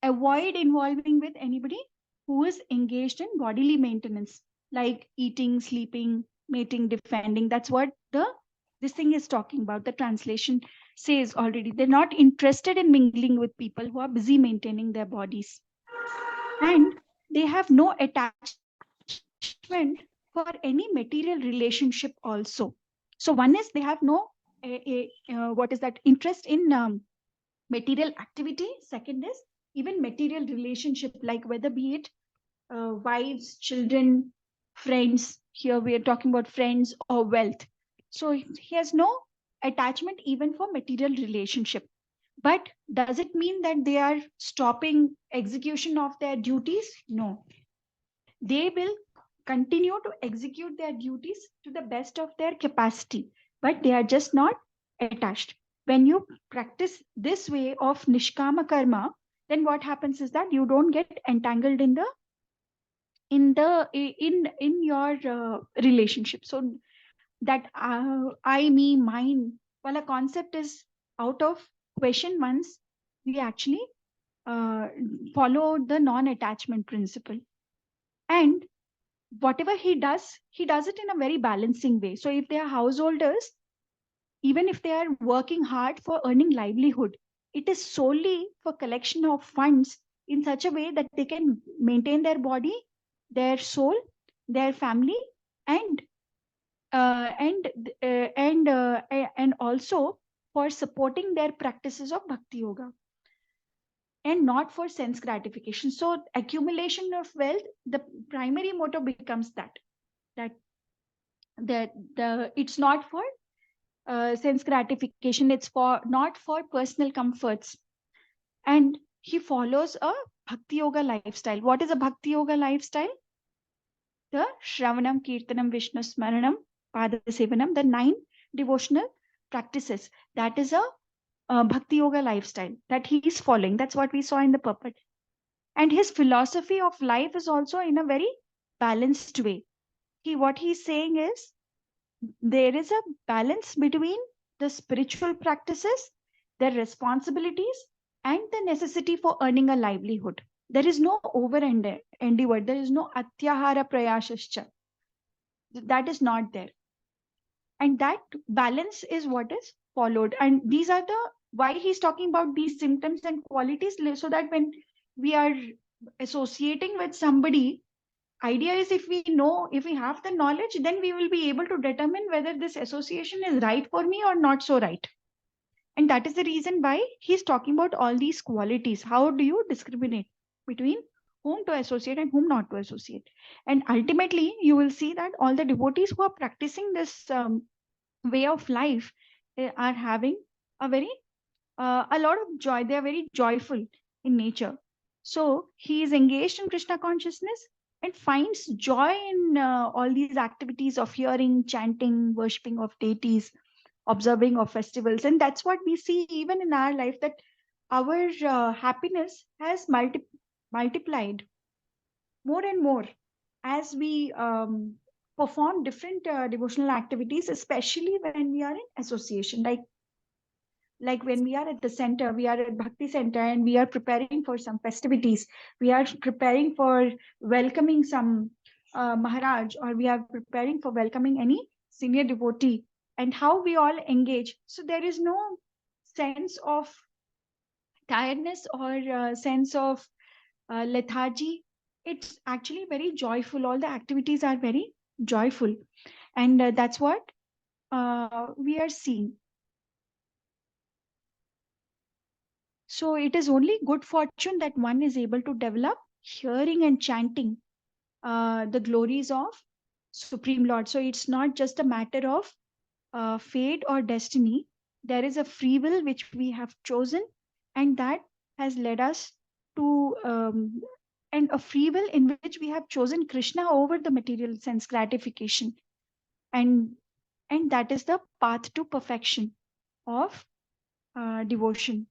avoid involving with anybody who is engaged in bodily maintenance, like eating, sleeping, mating, defending. That's what this thing is talking about. The translation says already. They're not interested in mingling with people who are busy maintaining their bodies. And they have no attachment for any material relationship also. So one is they have no interest in material activity. Second is even material relationship, like whether be it wives, children, friends. Here we are talking about friends or wealth. So he has no attachment even for material relationship. But does it mean that they are stopping execution of their duties? No. They will continue to execute their duties to the best of their capacity, but they are just not attached. When you practice this way of nishkama karma, then what happens is that you don't get entangled in your relationship. So that I, me, mine, well, a concept is out of question once we actually follow the non-attachment principle. And whatever he does it in a very balancing way. So if they are householders, even if they are working hard for earning livelihood, it is solely for collection of funds in such a way that they can maintain their body, their soul, their family, and also for supporting their practices of bhakti yoga and not for sense gratification. So accumulation of wealth, the primary motto becomes that it's not for sense gratification, it's for not for personal comforts. And he follows a bhakti yoga lifestyle. What is a bhakti yoga lifestyle? The Shravanam, Kirtanam, Vishnu Smaranam, Pada Sevanam, the 9 devotional practices. That is a bhakti yoga lifestyle that he is following. That's what we saw in the purport. And his philosophy of life is also in a very balanced way. What he's saying is there is a balance between the spiritual practices, their responsibilities, and the necessity for earning a livelihood. There is no over endeavor. There is no atyahara prayashascha. That is not there. And that balance is what is followed. And these are the why he's talking about these symptoms and qualities, so that when we are associating with somebody, idea is if we have the knowledge, then we will be able to determine whether this association is right for me or not so right. And that is the reason why he's talking about all these qualities. How do you discriminate between whom to associate and whom not to associate? And ultimately, you will see that all the devotees who are practicing this way of life are having a lot of joy. They are very joyful in nature. So he is engaged in Krishna consciousness and finds joy in all these activities of hearing, chanting, worshipping of deities, observing of festivals. And that's what we see even in our life, that our happiness has multiplied more and more as we perform different devotional activities, especially when we are in association. Like when we are at the center, we are at Bhakti Center and we are preparing for some festivities. We are preparing for welcoming some Maharaj, or we are preparing for welcoming any senior devotee, and how we all engage. So there is no sense of tiredness or sense of lethargy. It's actually very joyful. All the activities are very joyful. And that's what we are seeing. So it is only good fortune that one is able to develop hearing and chanting the glories of Supreme Lord. So it's not just a matter of fate or destiny. There is a free will which we have chosen, and that has led us to and a free will in which we have chosen Krishna over the material sense gratification. And that is the path to perfection of devotion.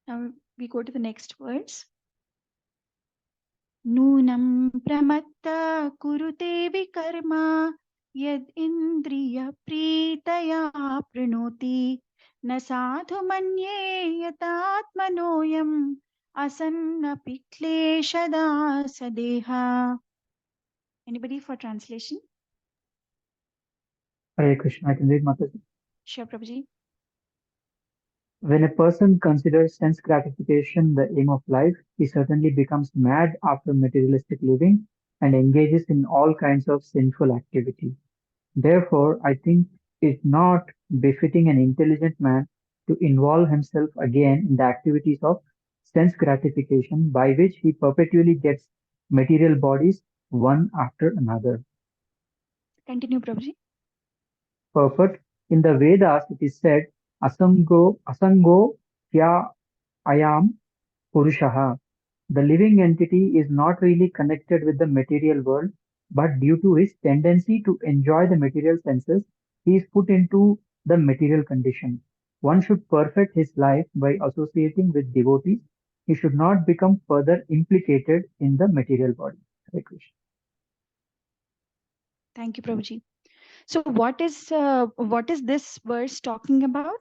Now we go to the next verse. Nunam pramatta kurute vikarma yad indriya pritaya pranoti na sadhu manye yatatmanoyam asanna pikleshada sadeha. Anybody for translation? Hare Krishna, I can read Mataji. Sure, Prabhuji. When a person considers sense gratification the aim of life, he certainly becomes mad after materialistic living and engages in all kinds of sinful activity. Therefore, I think it not befitting an intelligent man to involve himself again in the activities of sense gratification by which he perpetually gets material bodies one after another. Continue, Prabhuji. Purport. In the Vedas, it is said, Asango kya ayam purushaha. The living entity is not really connected with the material world, but due to his tendency to enjoy the material senses, he is put into the material condition. One should perfect his life by associating with devotees. He should not become further implicated in the material body. Hare Krishna. Thank you, Prabhuji. So what is this verse talking about?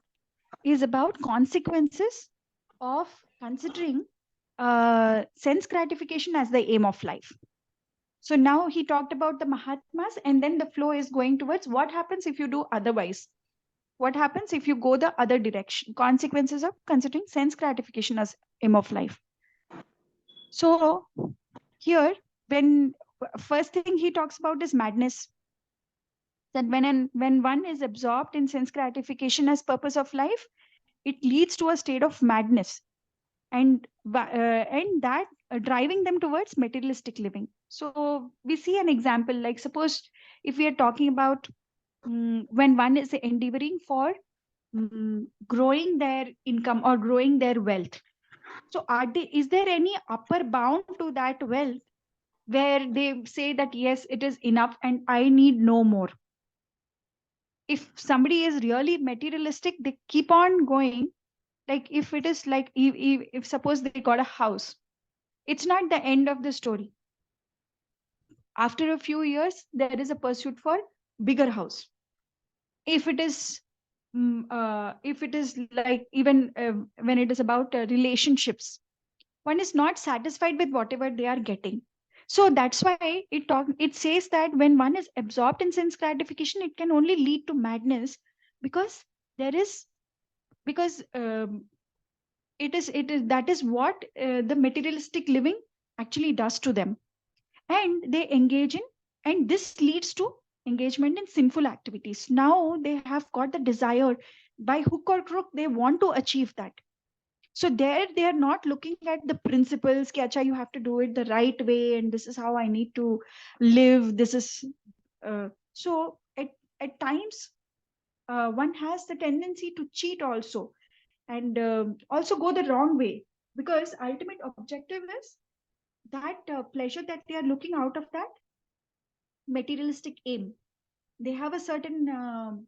Is about consequences of considering sense gratification as the aim of life. So now he talked about the Mahatmas, and then the flow is going towards what happens if you do otherwise. What happens if you go the other direction? Consequences of considering sense gratification as aim of life. So here, when first thing he talks about is madness. That when one is absorbed in sense gratification as purpose of life, it leads to a state of madness, and that driving them towards materialistic living. So we see an example, like suppose if we are talking about when one is endeavoring for growing their income or growing their wealth. So is there any upper bound to that wealth where they say that yes, it is enough and I need no more? If somebody is really materialistic, they keep on going. Like if it is like if suppose they got a house, it's not the end of the story. After a few years, there is a pursuit for bigger house. If it is like even when it is about relationships, one is not satisfied with whatever they are getting. So that's why it says that when one is absorbed in sense gratification, it can only lead to madness, because there is because it is that is what the materialistic living actually does to them, and they engage in, and this leads to engagement in sinful activities. Now they have got the desire, by hook or crook they want to achieve that. So there they are not looking at the principles ki, acha, you have to do it the right way and this is how I need to live. This is so at times one has the tendency to cheat also, and also go the wrong way, because ultimate objective is that pleasure that they are looking out of that materialistic aim. They have a certain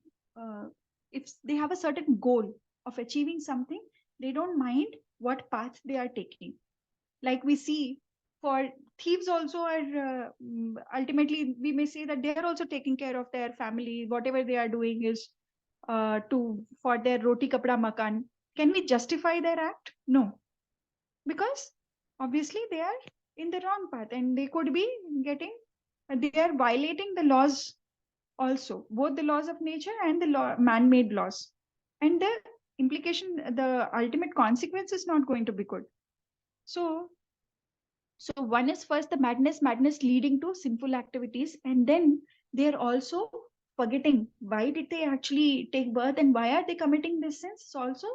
if they have a certain goal of achieving something, they don't mind what path they are taking. Like we see for thieves also are ultimately we may say that they are also taking care of their family. Whatever they are doing is to for their roti kapda makan. Can we justify their act? No, because obviously they are in the wrong path and they could be getting they are violating the laws also, both the laws of nature and the man-made laws, and the implication, the ultimate consequence is not going to be good. So one is first the madness leading to sinful activities, and then they're also forgetting why did they actually take birth and why are they committing this sins. It's also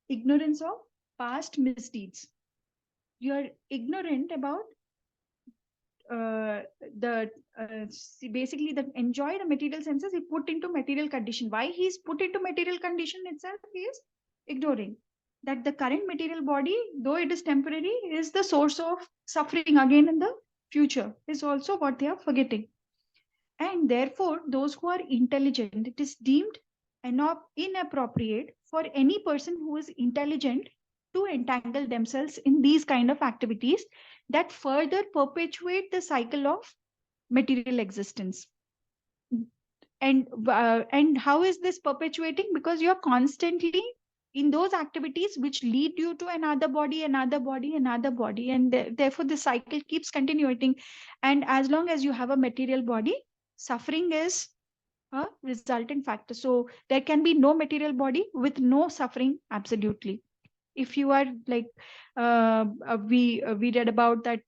ignorance of past misdeeds. You're ignorant about the basically the enjoy the material senses, he put into material condition. Why he's put into material condition itself, he is ignoring that the current material body, though it is temporary, is the source of suffering again in the future, is also what they are forgetting. And therefore those who are intelligent, it is deemed inappropriate for any person who is intelligent to entangle themselves in these kind of activities that further perpetuate the cycle of material existence. And how is this perpetuating? Because you're constantly in those activities which lead you to another body, and therefore the cycle keeps continuing. And as long as you have a material body, suffering is a resultant factor. So there can be no material body with no suffering, absolutely. If you are like we read about that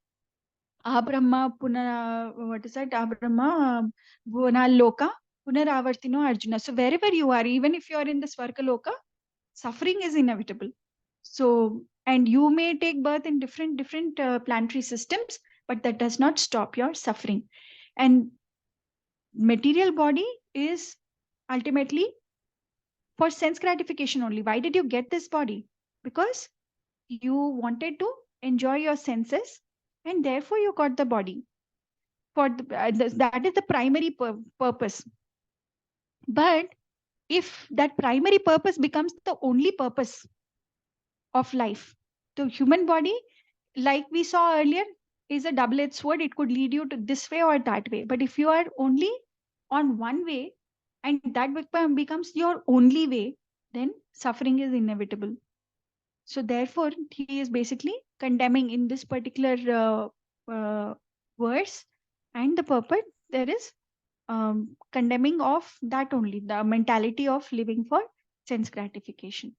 Abrahma what is that? Abrahma Loka Punaravartino Arjuna. So wherever you are, even if you are in the Svargaloka, suffering is inevitable. So, and you may take birth in different planetary systems, but that does not stop your suffering. And material body is ultimately for sense gratification only. Why did you get this body? Because you wanted to enjoy your senses, and therefore you got the body. For that is the primary purpose. But if that primary purpose becomes the only purpose of life, the human body, like we saw earlier, is a double-edged sword. It could lead you to this way or that way. But if you are only on one way and that becomes your only way, then suffering is inevitable. So therefore, he is basically condemning in this particular verse and the purport, there is condemning of that only, the mentality of living for sense gratification.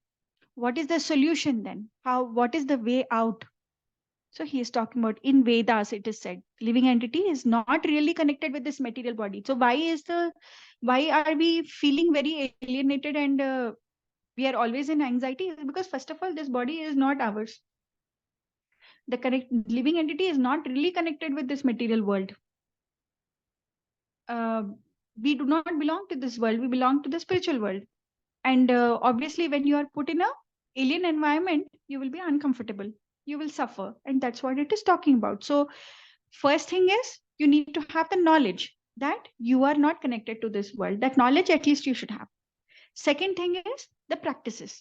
What is the solution then? What is the way out? So he is talking about in Vedas, it is said, living entity is not really connected with this material body. So why are we feeling very alienated and we are always in anxiety? Because first of all, this body is not ours. The living entity is not really connected with this material world. We do not belong to this world. We belong to the spiritual world. And obviously, when you are put in a alien environment, you will be uncomfortable. You will suffer. And that's what it is talking about. So first thing is you need to have the knowledge that you are not connected to this world. That knowledge at least you should have. Second thing is the practices.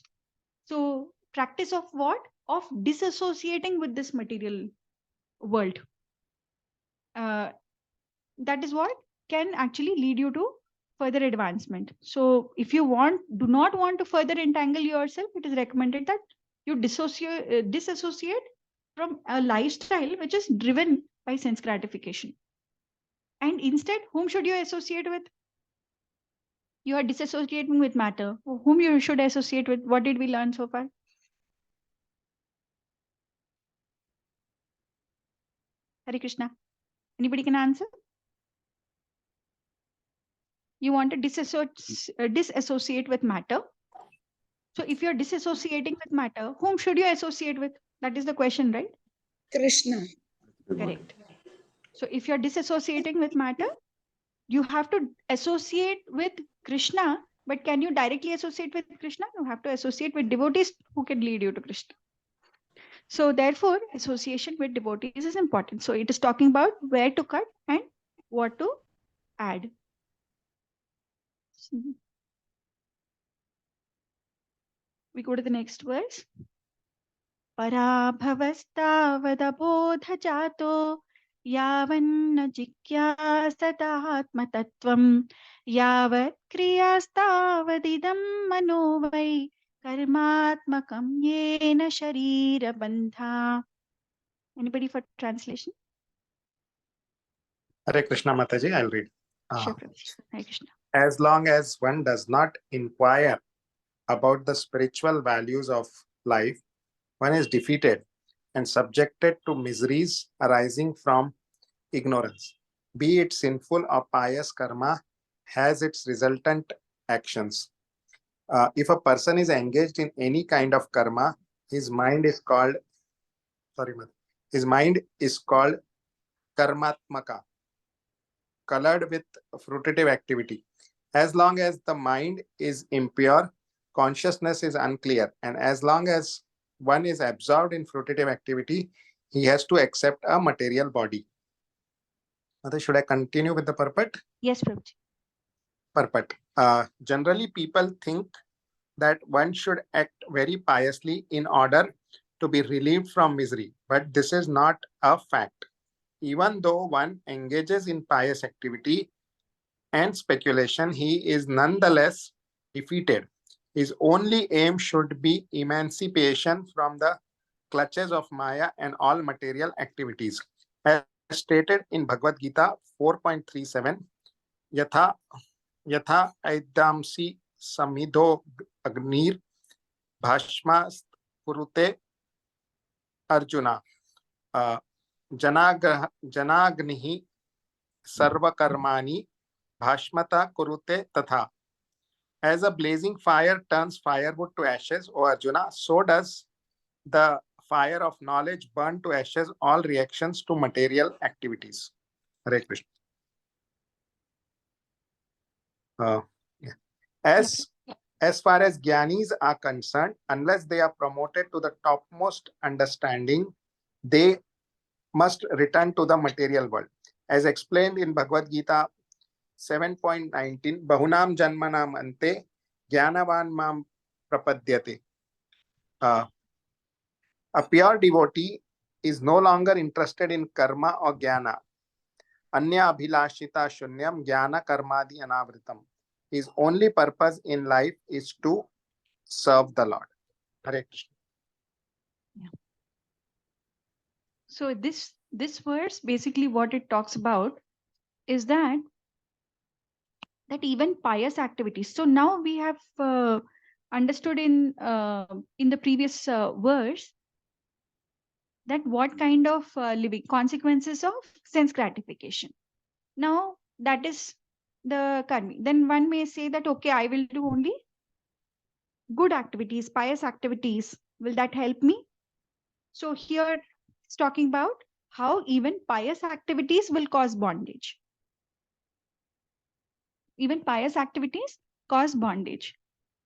So practice of what? Of disassociating with this material world. That is what can actually lead you to further advancement. So if you do not want to further entangle yourself, it is recommended that you disassociate from a lifestyle which is driven by sense gratification. And instead, whom should you associate with? You are disassociating with matter. Whom you should associate with? What did we learn so far? Hare Krishna. Anybody can answer? You want to disassociate with matter. So if you're disassociating with matter, whom should you associate with? That is the question, right? Krishna. Correct. So if you're disassociating with matter, you have to associate with Krishna, but can you directly associate with Krishna? You have to associate with devotees who can lead you to Krishna. So therefore, association with devotees is important. So it is talking about where to cut and what to add. We go to the next verse. Parabhavastavabodhajato yavanna jigyasataatmatattvam yavat kriyastavadidam manovai karmatmakam yena sharira bandha. Anybody for translation? Hare Krishna Mataji, I'll read. Sure, Prabhuji. Hare Krishna. As long as one does not inquire about the spiritual values of life, one is defeated and subjected to miseries arising from ignorance. Be it sinful or pious karma has its resultant actions. If a person is engaged in any kind of karma, his mind is called karmatmaka, colored with fruitive activity. As long as the mind is impure, consciousness is unclear, and as long as one is absorbed in fruitive activity, he has to accept a material body. Mother, should I continue with the purport? Yes, Prabhuji. Purport. Generally, people think that one should act very piously in order to be relieved from misery, but this is not a fact. Even though one engages in pious activity and speculation, he is nonetheless defeated. His only aim should be emancipation from the clutches of Maya and all material activities. As stated in Bhagavad Gita 4.37, Yatha Aidamsi Samidho Agnir Bhashma Kurute Arjuna Janagnihi Sarvakarmani Bhashmata Kurute Tatha. As a blazing fire turns firewood to ashes, O Arjuna, so does the fire of knowledge burn to ashes all reactions to material activities. Hare Krishna. As far as Gyanis are concerned, unless they are promoted to the topmost understanding, they must return to the material world. As explained in Bhagavad Gita 7.19, Bahunam Janmanam Ante Jnanavan Mam Prapadyate. A pure devotee is no longer interested in karma or jnana. Anya abhilashita shunyam jnana karmadi anavritam. His only purpose in life is to serve the Lord. Hare Krishna. Yeah. So this verse, basically what it talks about is that even pious activities. So now we have understood in the previous verse that what kind of living, consequences of sense gratification. Now that is the karmi. Then one may say that, okay, I will do only good activities, pious activities. Will that help me? So here it's talking about how even pious activities will cause bondage. Even pious activities cause bondage.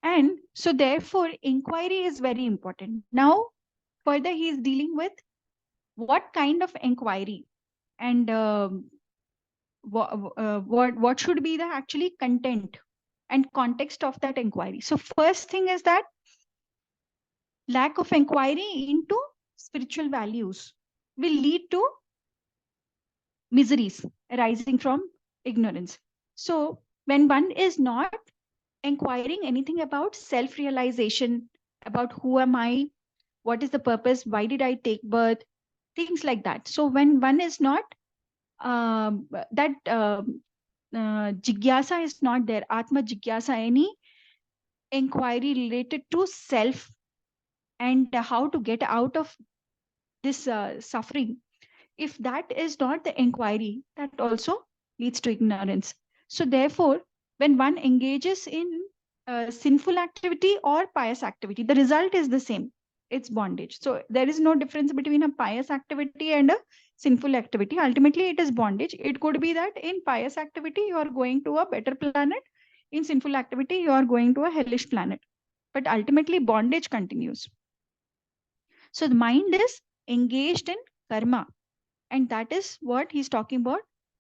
And so therefore inquiry is very important. Now further he is dealing with what kind of inquiry, and what should be the actually content and context of that inquiry. So first thing is that lack of inquiry into spiritual values will lead to miseries arising from ignorance. So when one is not inquiring anything about self-realization, about who am I, what is the purpose, why did I take birth, things like that. So when one is not jigyasa is not there, atma jigyasa, any inquiry related to self and how to get out of this suffering, if that is not the inquiry, that also leads to ignorance. So therefore when one engages in sinful activity or pious activity, the result is the same, it's bondage. So there is no difference between a pious activity and a sinful activity. Ultimately it is bondage. It could be that in pious activity you are going to a better planet, in sinful activity you are going to a hellish planet, but ultimately bondage continues. So the mind is engaged in karma, and that is what he's talking about,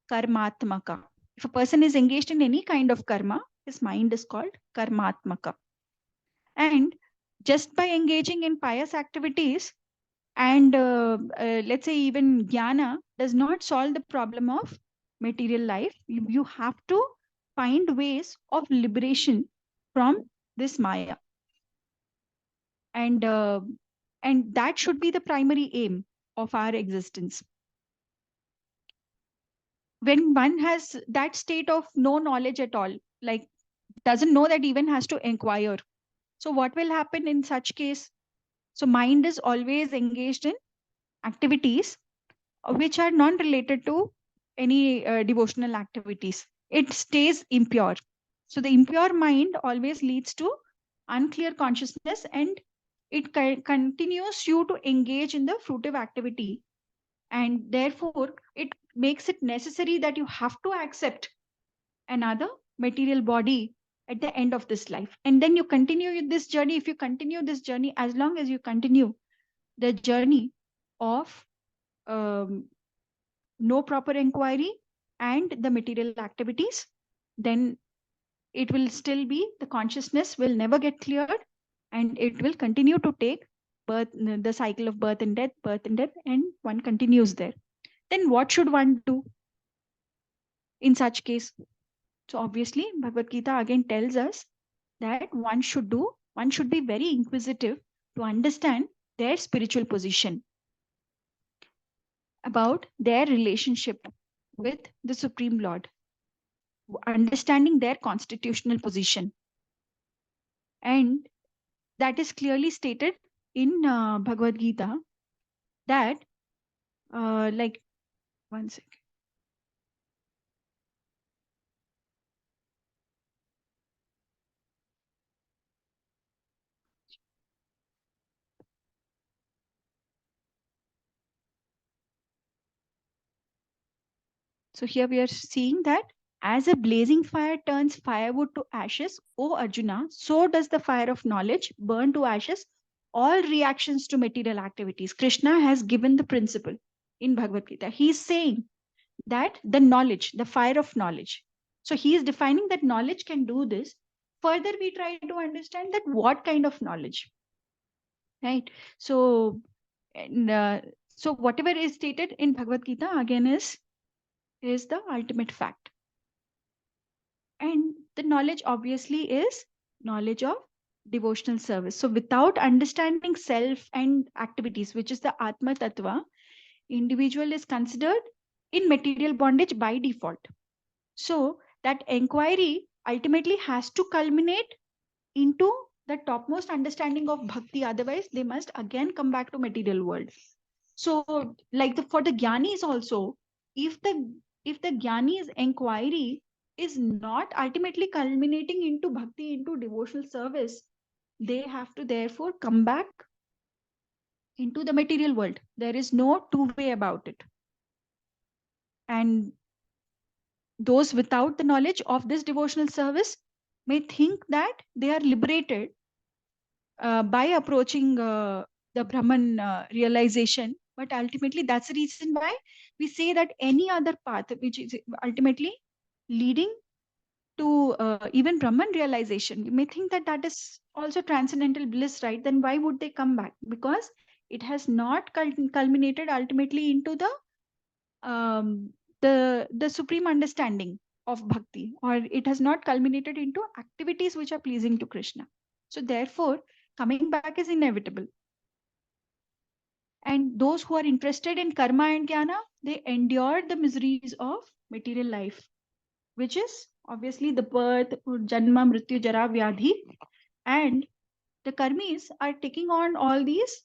karmatmaka. If a person is engaged in any kind of karma, his mind is called karmatmaka. And just by engaging in pious activities and let's say even jnana does not solve the problem of material life. You have to find ways of liberation from this maya. And that should be the primary aim of our existence. When one has that state of no knowledge at all, like doesn't know that even has to inquire, so what will happen in such case? So mind is always engaged in activities which are non-related to any devotional activities. It stays impure. So the impure mind always leads to unclear consciousness, and it continues you to engage in the fruitive activity, and therefore it makes it necessary that you have to accept another material body at the end of this life. And then you continue this journey. If you continue this journey, as long as you continue the journey of no proper inquiry and the material activities, then it will still be, the consciousness will never get cleared, and it will continue to take birth, the cycle of birth and death, and one continues there. Then what should one do in such case? So obviously Bhagavad Gita again tells us that one should be very inquisitive to understand their spiritual position, about their relationship with the Supreme Lord, understanding their constitutional position. And that is clearly stated in Bhagavad Gita that like, one second. So here we are seeing that as a blazing fire turns firewood to ashes, O Arjuna, so does the fire of knowledge burn to ashes all reactions to material activities. Krishna has given the principle in Bhagavad Gita. He is saying that the knowledge, the fire of knowledge. So he is defining that knowledge can do this. Further, we try to understand that what kind of knowledge, right? So, so whatever is stated in Bhagavad Gita again is the ultimate fact. And the knowledge obviously is knowledge of devotional service. So without understanding self and activities, which is the Atma Tattva, individual is considered in material bondage by default. So that inquiry ultimately has to culminate into the topmost understanding of bhakti. Otherwise, they must again come back to material world. So, like for the Gyanis also, if the Gyani's inquiry is not ultimately culminating into bhakti, into devotional service, they have to therefore come back into the material world. There is no two way about it. And those without the knowledge of this devotional service may think that they are liberated by approaching the Brahman realization. But ultimately, that's the reason why we say that any other path, which is ultimately leading to even Brahman realization, we may think that that is also transcendental bliss, right? Then why would they come back? Because it has not culminated ultimately into the supreme understanding of bhakti, or it has not culminated into activities which are pleasing to Krishna. So therefore, coming back is inevitable. And those who are interested in karma and jnana, they endure the miseries of material life, which is obviously the birth, janma, mrityu, jara, vyadhi. And the karmis are taking on all these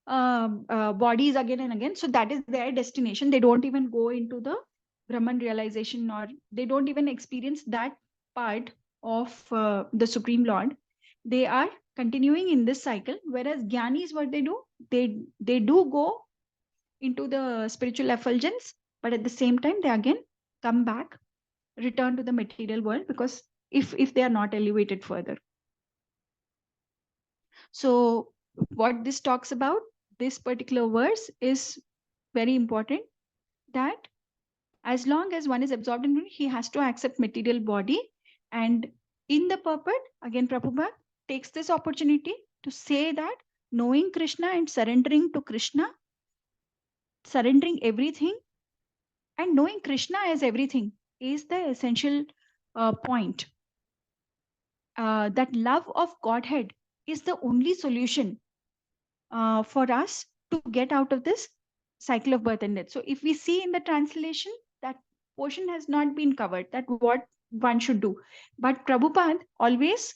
bodies again and again. So that is their destination. They don't even go into the Brahman realization, or they don't even experience that part of the Supreme Lord. They are continuing in this cycle. Whereas Gyanis, what they do, they do go into the spiritual effulgence, but at the same time, they again come back, return to the material world, because if they are not elevated further. So what this talks about, this particular verse is very important, that as long as one is absorbed in it, he has to accept material body. And in the purport, again, Prabhupada takes this opportunity to say that knowing Krishna and surrendering to Krishna, surrendering everything and knowing Krishna as everything is the essential point. That love of Godhead is the only solution for us to get out of this cycle of birth and death. So if we see in the translation, that portion has not been covered, that what one should do. But Prabhupada always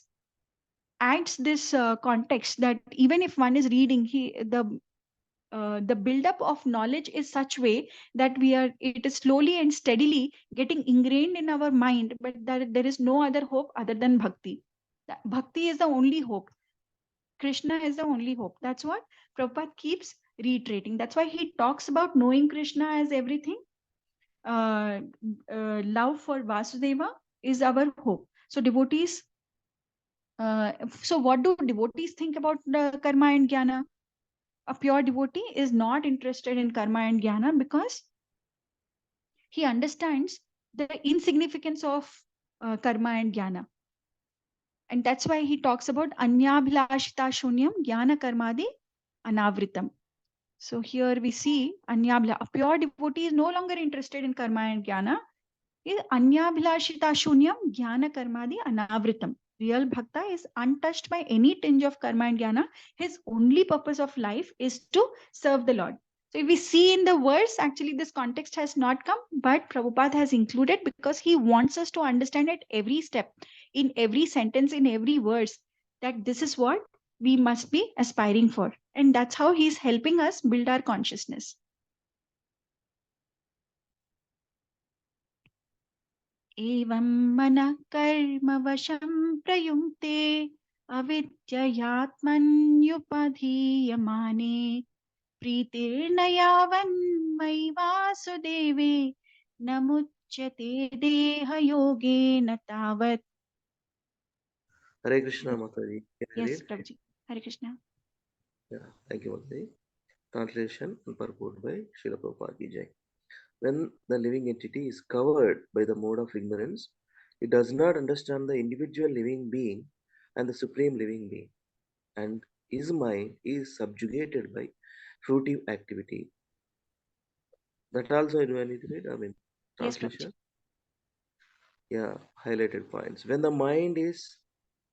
adds this context, that even if one is reading, the buildup of knowledge is such way that it is slowly and steadily getting ingrained in our mind, but there is no other hope other than bhakti. Bhakti is the only hope. Krishna is the only hope. That's what Prabhupada keeps reiterating. That's why he talks about knowing Krishna as everything. Love for Vasudeva is our hope. So devotees, so what do devotees think about the karma and jnana? A pure devotee is not interested in karma and jnana because he understands the insignificance of karma and jnana. And that's why he talks about anyabhilashita shunyam jnana karmadi anavritam. So here we see anyabhila, a pure devotee is no longer interested in karma and jnana. Is anyabhilashita shunyam jnana karmadi anavritam. Real bhakta is untouched by any tinge of karma and jnana. His only purpose of life is to serve the Lord. So if we see in the verse, actually this context has not come, but Prabhupada has included because he wants us to understand at every step, in every sentence, in every verse, that this is what we must be aspiring for. And that's how he's helping us build our consciousness. एवं मनः कर्मवशं प्रयुङ्क्ते अविद्ययात्मन्युपधीयमाने प्रीतिर्न यावन्मयि वासुदेवे न मुच्यते देहयोगेन तावत्. Hare Krishna, Mataji. Can I Yes, read? Prabhuji. Hare Krishna. Yeah, thank you, Mataji. Translation and purport by Srila Prabhupada Ki Jai. When the living entity is covered by the mode of ignorance, it does not understand the individual living being and the supreme living being, and his mind is subjugated by fruitive activity. That also do I need to read? I mean, Yes, translation. Prabhuji. Yeah, highlighted points. When the mind is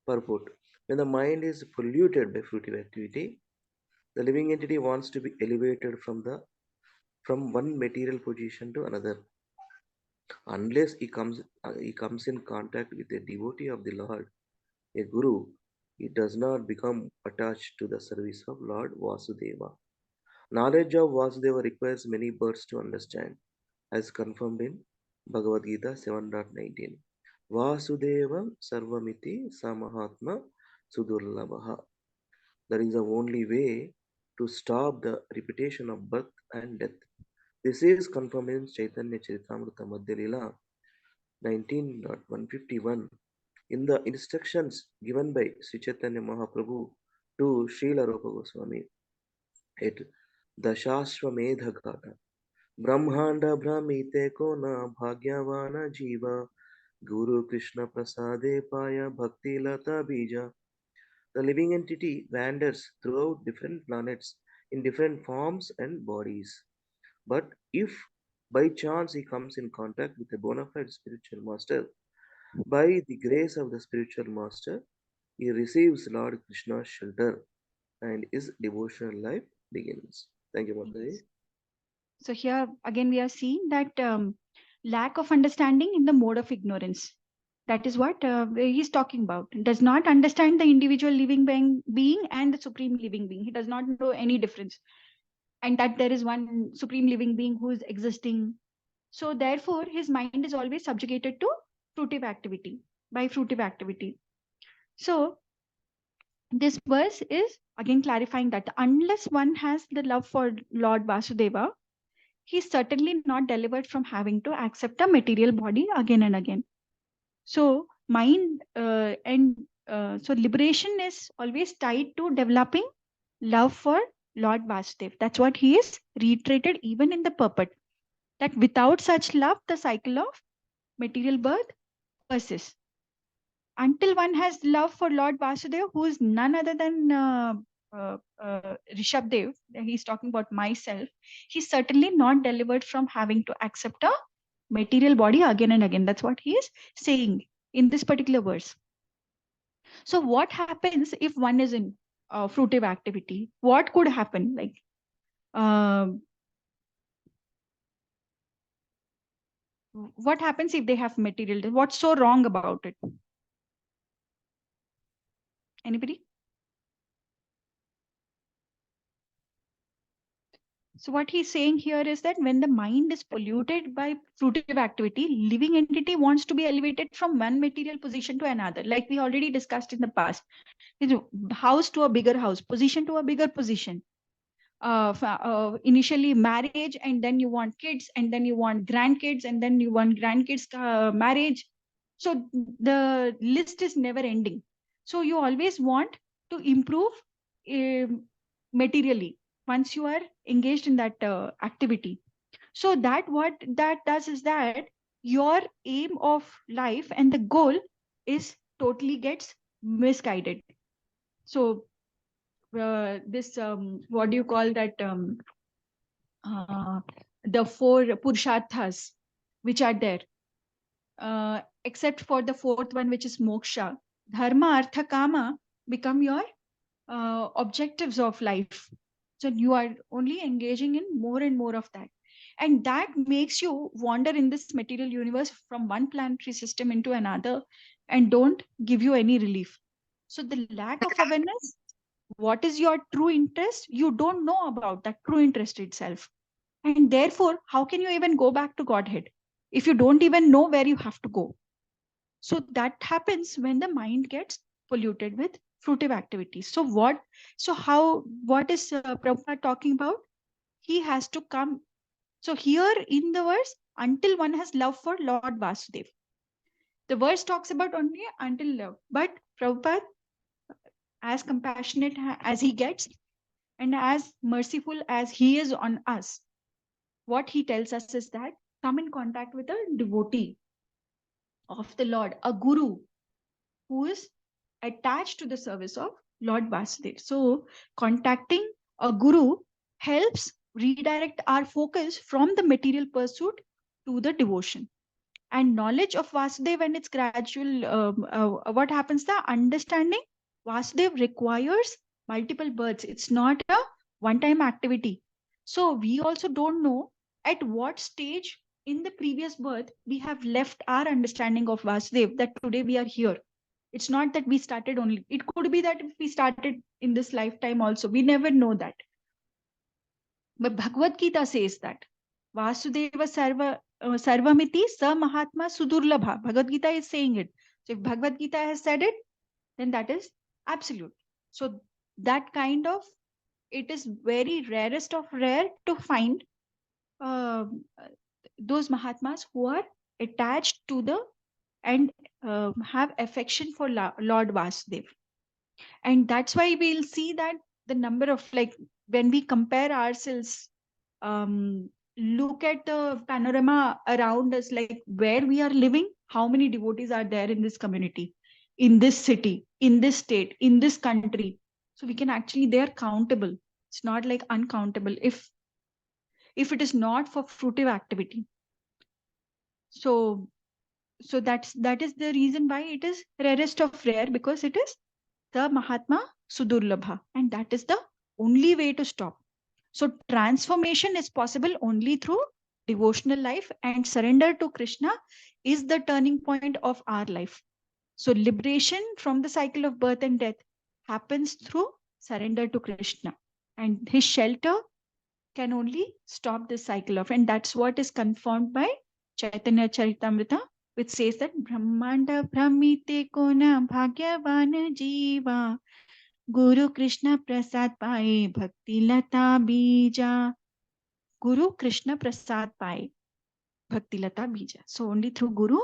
purport, when the mind is polluted by fruitive activity, the living entity wants to be elevated from one material position to another. Unless he comes in contact with a devotee of the Lord, a guru, he does not become attached to the service of Lord Vasudeva. Knowledge of Vasudeva requires many births to understand, as confirmed in Bhagavad Gita 7.19. Vasudeva Sarvamiti Samahatma Sudurlabha. That is the only way to stop the repetition of birth and death. This is confirmed in Chaitanya Charitamrita Madhya Lila 19.151. In the instructions given by Sri Chaitanya Mahaprabhu to Srila Rupa Goswami at Dashashwamedha Gata. Brahmanda Brahmite Kona Bhagyavana Jiva Guru Krishna Prasade Paya Bhakti Lata Bija. The living entity wanders throughout different planets in different forms and bodies. But if by chance he comes in contact with a bona fide spiritual master, by the grace of the spiritual master, he receives Lord Krishna's shelter and his devotional life begins. Thank you, Mataji. So here again we are seeing that lack of understanding in the mode of ignorance. That is what he's talking about. Does not understand the individual living being and the supreme living being. He does not know any difference. And that there is one supreme living being who is existing. So therefore, his mind is always subjugated to fruitive activity, by fruitive activity. So this verse is again clarifying that unless one has the love for Lord Vasudeva, he is certainly not delivered from having to accept a material body again and again. So mind so liberation is always tied to developing love for Lord Vasudeva. That's what he is reiterated even in the purport, that without such love, the cycle of material birth persists. Until one has love for Lord Vasudeva, who is none other than Rishabdev, he's talking about myself, he's certainly not delivered from having to accept a material body again and again. That's what he is saying in this particular verse. So what happens if one is in fruitive activity? What could happen? Like, what happens if they have material? What's so wrong about it? Anybody? So what he's saying here is that when the mind is polluted by fruitive activity, living entity wants to be elevated from one material position to another. Like we already discussed in the past, house to a bigger house, position to a bigger position. Initially marriage, and then you want kids, and then you want grandkids, and then you want grandkids marriage. So the list is never ending. So you always want to improve materially once you are engaged in that activity. So that what that does is that your aim of life and the goal is totally gets misguided. So this what do you call that, the four purusharthas which are there, except for the fourth one, which is moksha, dharma, artha, kama become your objectives of life. So you are only engaging in more and more of that, and that makes you wander in this material universe from one planetary system into another and don't give you any relief. So the lack of awareness, what is your true interest, you don't know about that true interest itself, and therefore how can you even go back to Godhead if you don't even know where you have to go? So that happens when the mind gets polluted with fruitive activities. So what is Prabhupada talking about? He has to come. So here in the verse, until one has love for Lord Vasudeva, the verse talks about only until love, but Prabhupada, as compassionate as he gets and as merciful as he is on us, what he tells us is that come in contact with a devotee of the Lord, a guru who is attached to the service of Lord Vasudeva. So contacting a guru helps redirect our focus from the material pursuit to the devotion. And knowledge of Vasudeva and its gradual, what happens, the understanding Vasudeva requires multiple births. It's not a one-time activity. So we also don't know at what stage in the previous birth we have left our understanding of Vasudeva, that today we are here. It's not that we started only. It could be that if we started in this lifetime also. We never know that. But Bhagavad Gita says that Vasudeva Sarvamiti Sa Mahatma Sudurlabha. Bhagavad Gita is saying it. So if Bhagavad Gita has said it, then that is absolute. So that kind of, it is very rarest of rare to find those Mahatmas who are attached to the and have affection for Lord Vasudeva. And that's why we'll see that the number of, like, when we compare ourselves, look at the panorama around us, like where we are living, how many devotees are there in this community, in this city, in this state, in this country. So we can actually, they're countable. It's not like uncountable if it is not for fruitive activity. So that is the reason why it is rarest of rare, because it is the Mahatma Sudurlabha, and that is the only way to stop. So transformation is possible only through devotional life, and surrender to Krishna is the turning point of our life. So liberation from the cycle of birth and death happens through surrender to Krishna, and his shelter can only stop this cycle of, and that's what is confirmed by Chaitanya Charitamrita, which says that Brahmanda Brahmite Kona Bhagyavana Jiva Guru Krishna Prasad Pai Bhakti Lata Bija. Guru Krishna Prasad Pai Bhakti Lata Bija. So only through Guru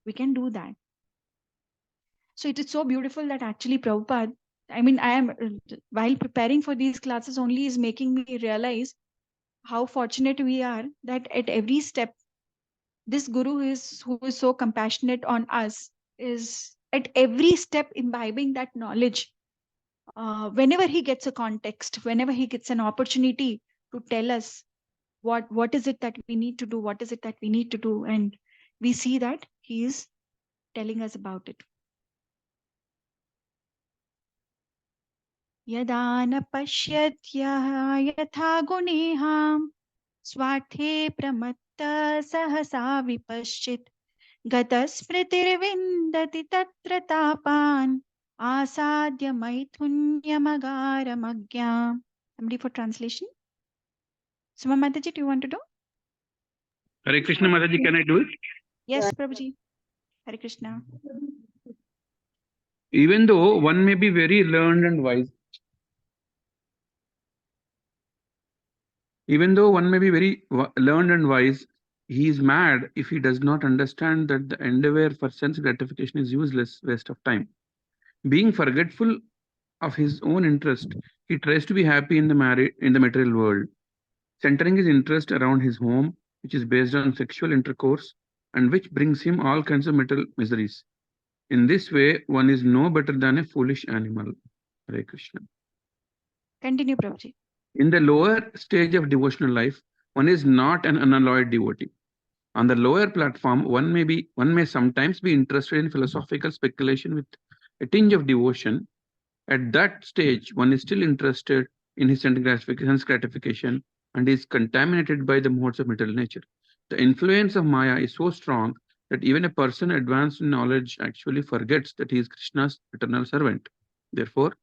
we can do that. So it is so beautiful that actually Prabhupada, I mean, I am, while preparing for these classes only, is making me realize how fortunate we are that at every step, this Guru who is so compassionate on us is at every step imbibing that knowledge. Whenever he gets a context, whenever he gets an opportunity to tell us what is it that we need to do, what is it that we need to do, and we see that he is telling us about it. Yada na pashyatya yatha guneham swathe pramatta sahasa vipaschit gatasmritirvindati tatra tapan asadya maithunyamagaramagya. Somebody for translation? Suma Mataji, do you want to do? Hare Krishna Mataji, can I do it? Yes, Prabhuji. Hare Krishna. Even though one may be very learned and wise, he is mad if he does not understand that the endeavor for sense gratification is useless waste of time. Being forgetful of his own interest, he tries to be happy in the material world, centering his interest around his home, which is based on sexual intercourse and which brings him all kinds of material miseries. In this way, one is no better than a foolish animal. Hare Krishna. Continue, Prabhuji. In the lower stage of devotional life, one is not an unalloyed devotee. On the lower platform, one may sometimes be interested in philosophical speculation with a tinge of devotion. At that stage, one is still interested in his sense gratification and is contaminated by the modes of material nature. The influence of Maya is so strong that even a person advanced in knowledge actually forgets that he is Krishna's eternal servant. Therefore,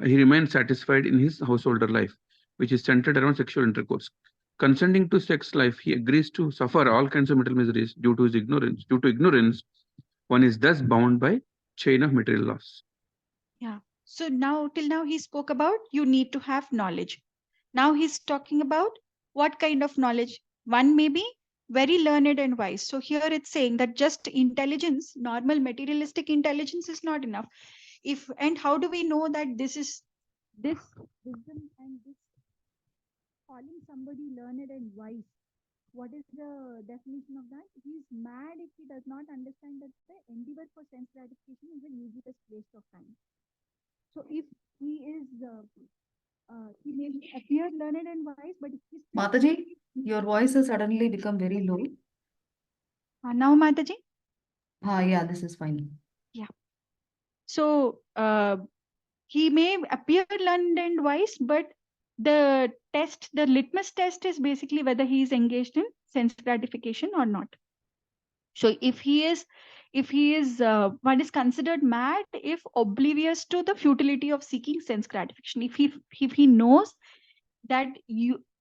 he remains satisfied in his householder life, which is centered around sexual intercourse. Consenting to sex life, he agrees to suffer all kinds of material miseries due to his ignorance. Due to ignorance, one is thus bound by chain of material laws. Yeah. So now, till now, he spoke about you need to have knowledge. Now he's talking about what kind of knowledge. One may be very learned and wise. So here it's saying that just intelligence, normal materialistic intelligence, is not enough. And how do we know that this wisdom and this calling somebody learned and wise? What is the definition of that? He is mad if he does not understand that the endeavor for sense gratification is a useless waste of time. So if he is, he may appear learned and wise, but if he's Mataji, your voice has suddenly become very low. Now, Mataji? Yeah, this is fine. Yeah. So he may appear learned and wise, but the litmus test is basically whether he is engaged in sense gratification or not. So if he is if he is one is considered mad if oblivious to the futility of seeking sense gratification. If he knows that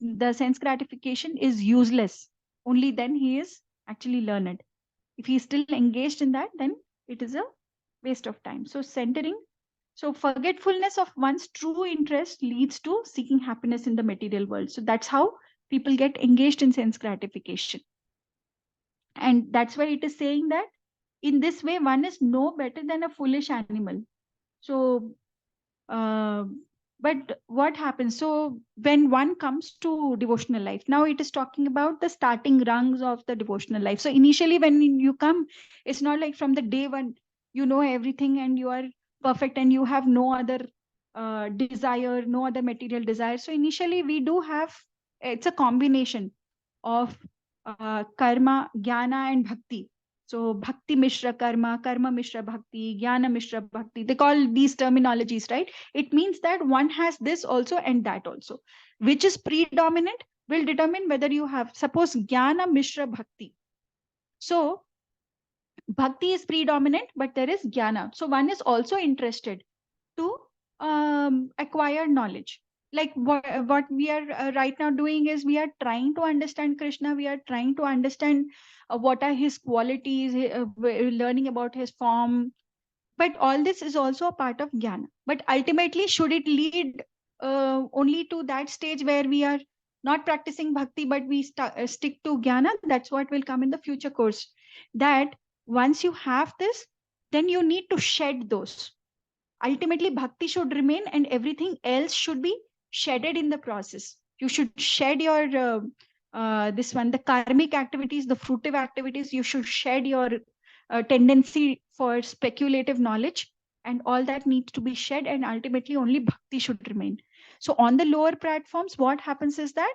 the sense gratification is useless, only then he is actually learned. If he is still engaged in that, then it is a waste of time. So centering, so forgetfulness of one's true interest leads to seeking happiness in the material world. So that's how people get engaged in sense gratification. And that's why it is saying that in this way, one is no better than a foolish animal. So, but what happens? So when one comes to devotional life, now it is talking about the starting rungs of the devotional life. So initially when you come, it's not like from the day one, you know everything and you are perfect and you have no other desire, no other material desire. So initially we do have, it's a combination of karma, jnana and bhakti. So bhakti mishra karma, karma mishra bhakti, jnana mishra bhakti. They call these terminologies, right? It means that one has this also and that also. Which is predominant will determine whether you have, suppose jnana mishra bhakti. So bhakti is predominant, but there is jnana. So one is also interested to acquire knowledge. Like what we are right now doing is we are trying to understand Krishna. We are trying to understand what are his qualities, learning about his form. But all this is also a part of jnana. But ultimately, should it lead only to that stage where we are not practicing bhakti, but we stick to jnana? That's what will come in the future course. That once you have this, then you need to shed those. Ultimately, bhakti should remain and everything else should be shedded in the process. You should shed your the karmic activities, the fruitive activities. You should shed your tendency for speculative knowledge, and all that needs to be shed, and ultimately only bhakti should remain. So on the lower platforms, what happens is that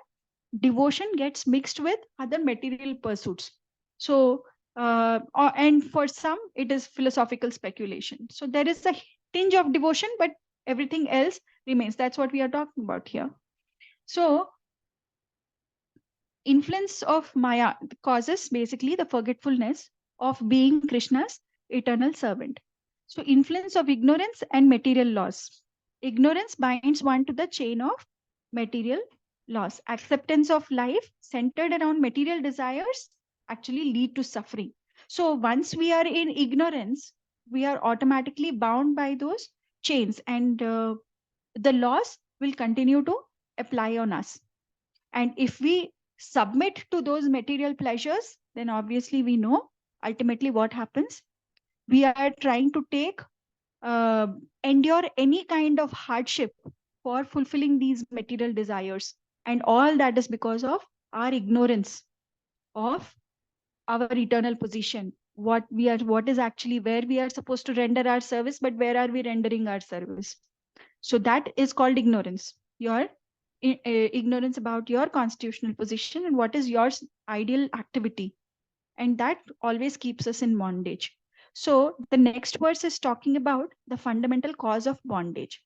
devotion gets mixed with other material pursuits. So and for some it is philosophical speculation. So there is a tinge of devotion, but everything else remains. That's what we are talking about here. So influence of Maya causes basically the forgetfulness of being Krishna's eternal servant. So influence of ignorance and material loss. Ignorance binds one to the chain of material loss. Acceptance of life centered around material desires actually lead to suffering. So once we are in ignorance, we are automatically bound by those chains, and the loss will continue to apply on us. And if we submit to those material pleasures, then obviously we know ultimately what happens. We are trying to endure any kind of hardship for fulfilling these material desires. And all that is because of our ignorance of our eternal position. What is actually where we are supposed to render our service, but where are we rendering our service? So that is called ignorance. Your ignorance about your constitutional position and what is your ideal activity. And that always keeps us in bondage. So the next verse is talking about the fundamental cause of bondage.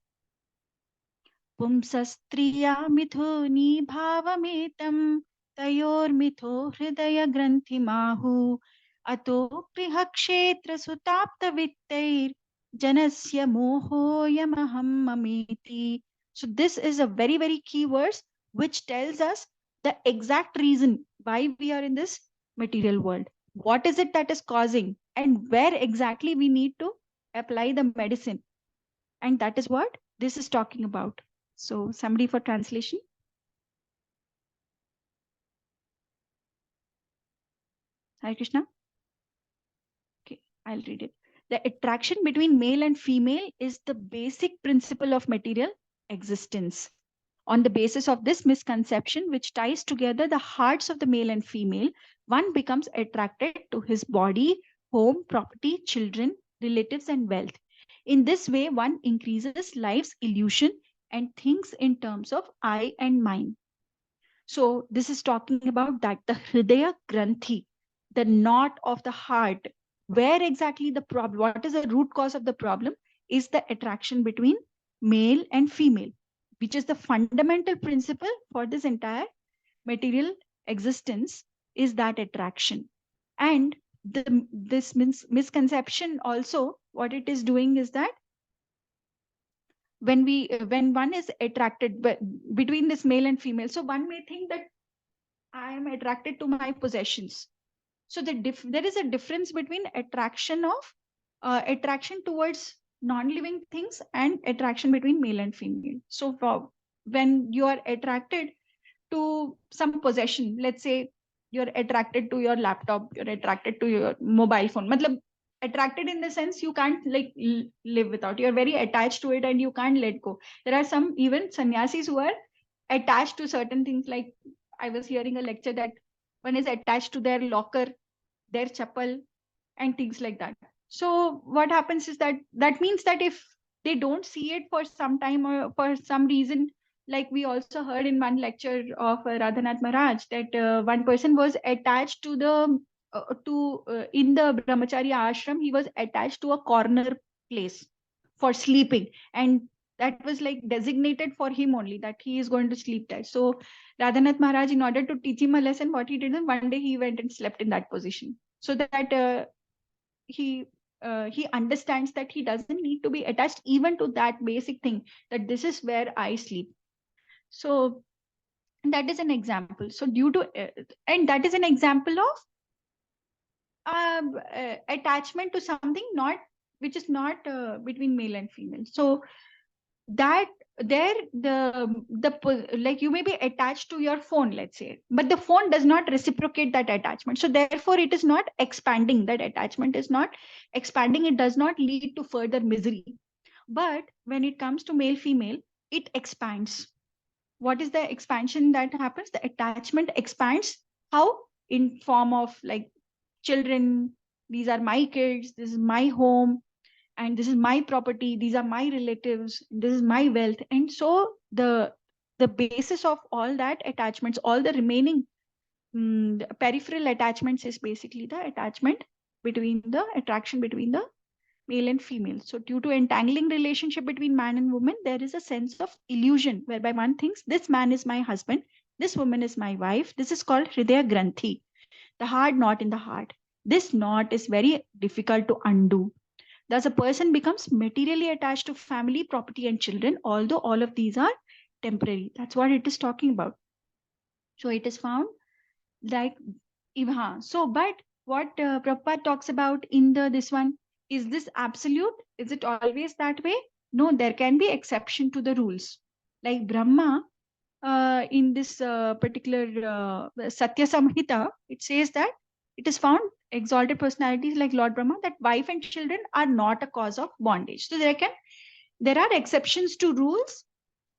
Pumsastriya mithuni bhavametam tayormitho hridaya granthi mahu ato priha kshetra sutapta vittair janasya moho yamaham mameti. So this is a very, very key verse which tells us the exact reason why we are in this material world. What is it that is causing, and where exactly we need to apply the medicine? And that is what this is talking about. So somebody for translation. Hare Krishna. Okay, I'll read it. The attraction between male and female is the basic principle of material existence. On the basis of this misconception, which ties together the hearts of the male and female, one becomes attracted to his body, home, property, children, relatives, and wealth. In this way, one increases life's illusion and thinks in terms of I and mine. So this is talking about that, the Hridaya Granthi, the knot of the heart. Where exactly the problem, what is the root cause of the problem, is the attraction between male and female, which is the fundamental principle for this entire material existence, is that attraction. And this misconception also, what it is doing is that when one is attracted between this male and female, so one may think that I am attracted to my possessions. So there is a difference between attraction towards non-living things and attraction between male and female. So when you are attracted to some possession, let's say you're attracted to your laptop, you're attracted to your mobile phone, matlab, attracted in the sense you can't like live without, you're very attached to it and you can't let go. There are some even sannyasis who are attached to certain things, like I was hearing a lecture that one is attached to their locker, their chapel, and things like that. So what happens is that means that if they don't see it for some time or for some reason, like we also heard in one lecture of Radhanath Maharaj, that one person was attached to in the brahmacharya ashram, he was attached to a corner place for sleeping, and that was like designated for him only, that he is going to sleep there. So Radhanath Maharaj, in order to teach him a lesson, what he did is one day he went and slept in that position, so that he understands that he doesn't need to be attached even to that basic thing, that this is where I sleep. So that is an example. So due to and that is an example of attachment to something which is not between male and female. So that there like you may be attached to your phone, let's say, but the phone does not reciprocate that attachment, so therefore it is not expanding, that attachment is not expanding, it does not lead to further misery. But when it comes to male female, it expands. What is the expansion that happens? The attachment expands. How? In form of like children, these are my kids, this is my home, and this is my property, these are my relatives, this is my wealth. And so the basis of all that attachments, all the remaining the peripheral attachments, is basically the attachment between the attraction between the male and female. So due to entangling relationship between man and woman, there is a sense of illusion whereby one thinks this man is my husband, this woman is my wife. This is called hridaya granthi, the hard knot in the heart. This knot is very difficult to undo. Thus, a person becomes materially attached to family, property, and children, although all of these are temporary. That's what it is talking about. So it is found like, so, but what Prabhupada talks about in this one, is this absolute? Is it always that way? No, there can be exception to the rules. Like Brahma, in this particular Satya Samhita, it says that it is found exalted personalities like Lord Brahma, that wife and children are not a cause of bondage. So there are exceptions to rules,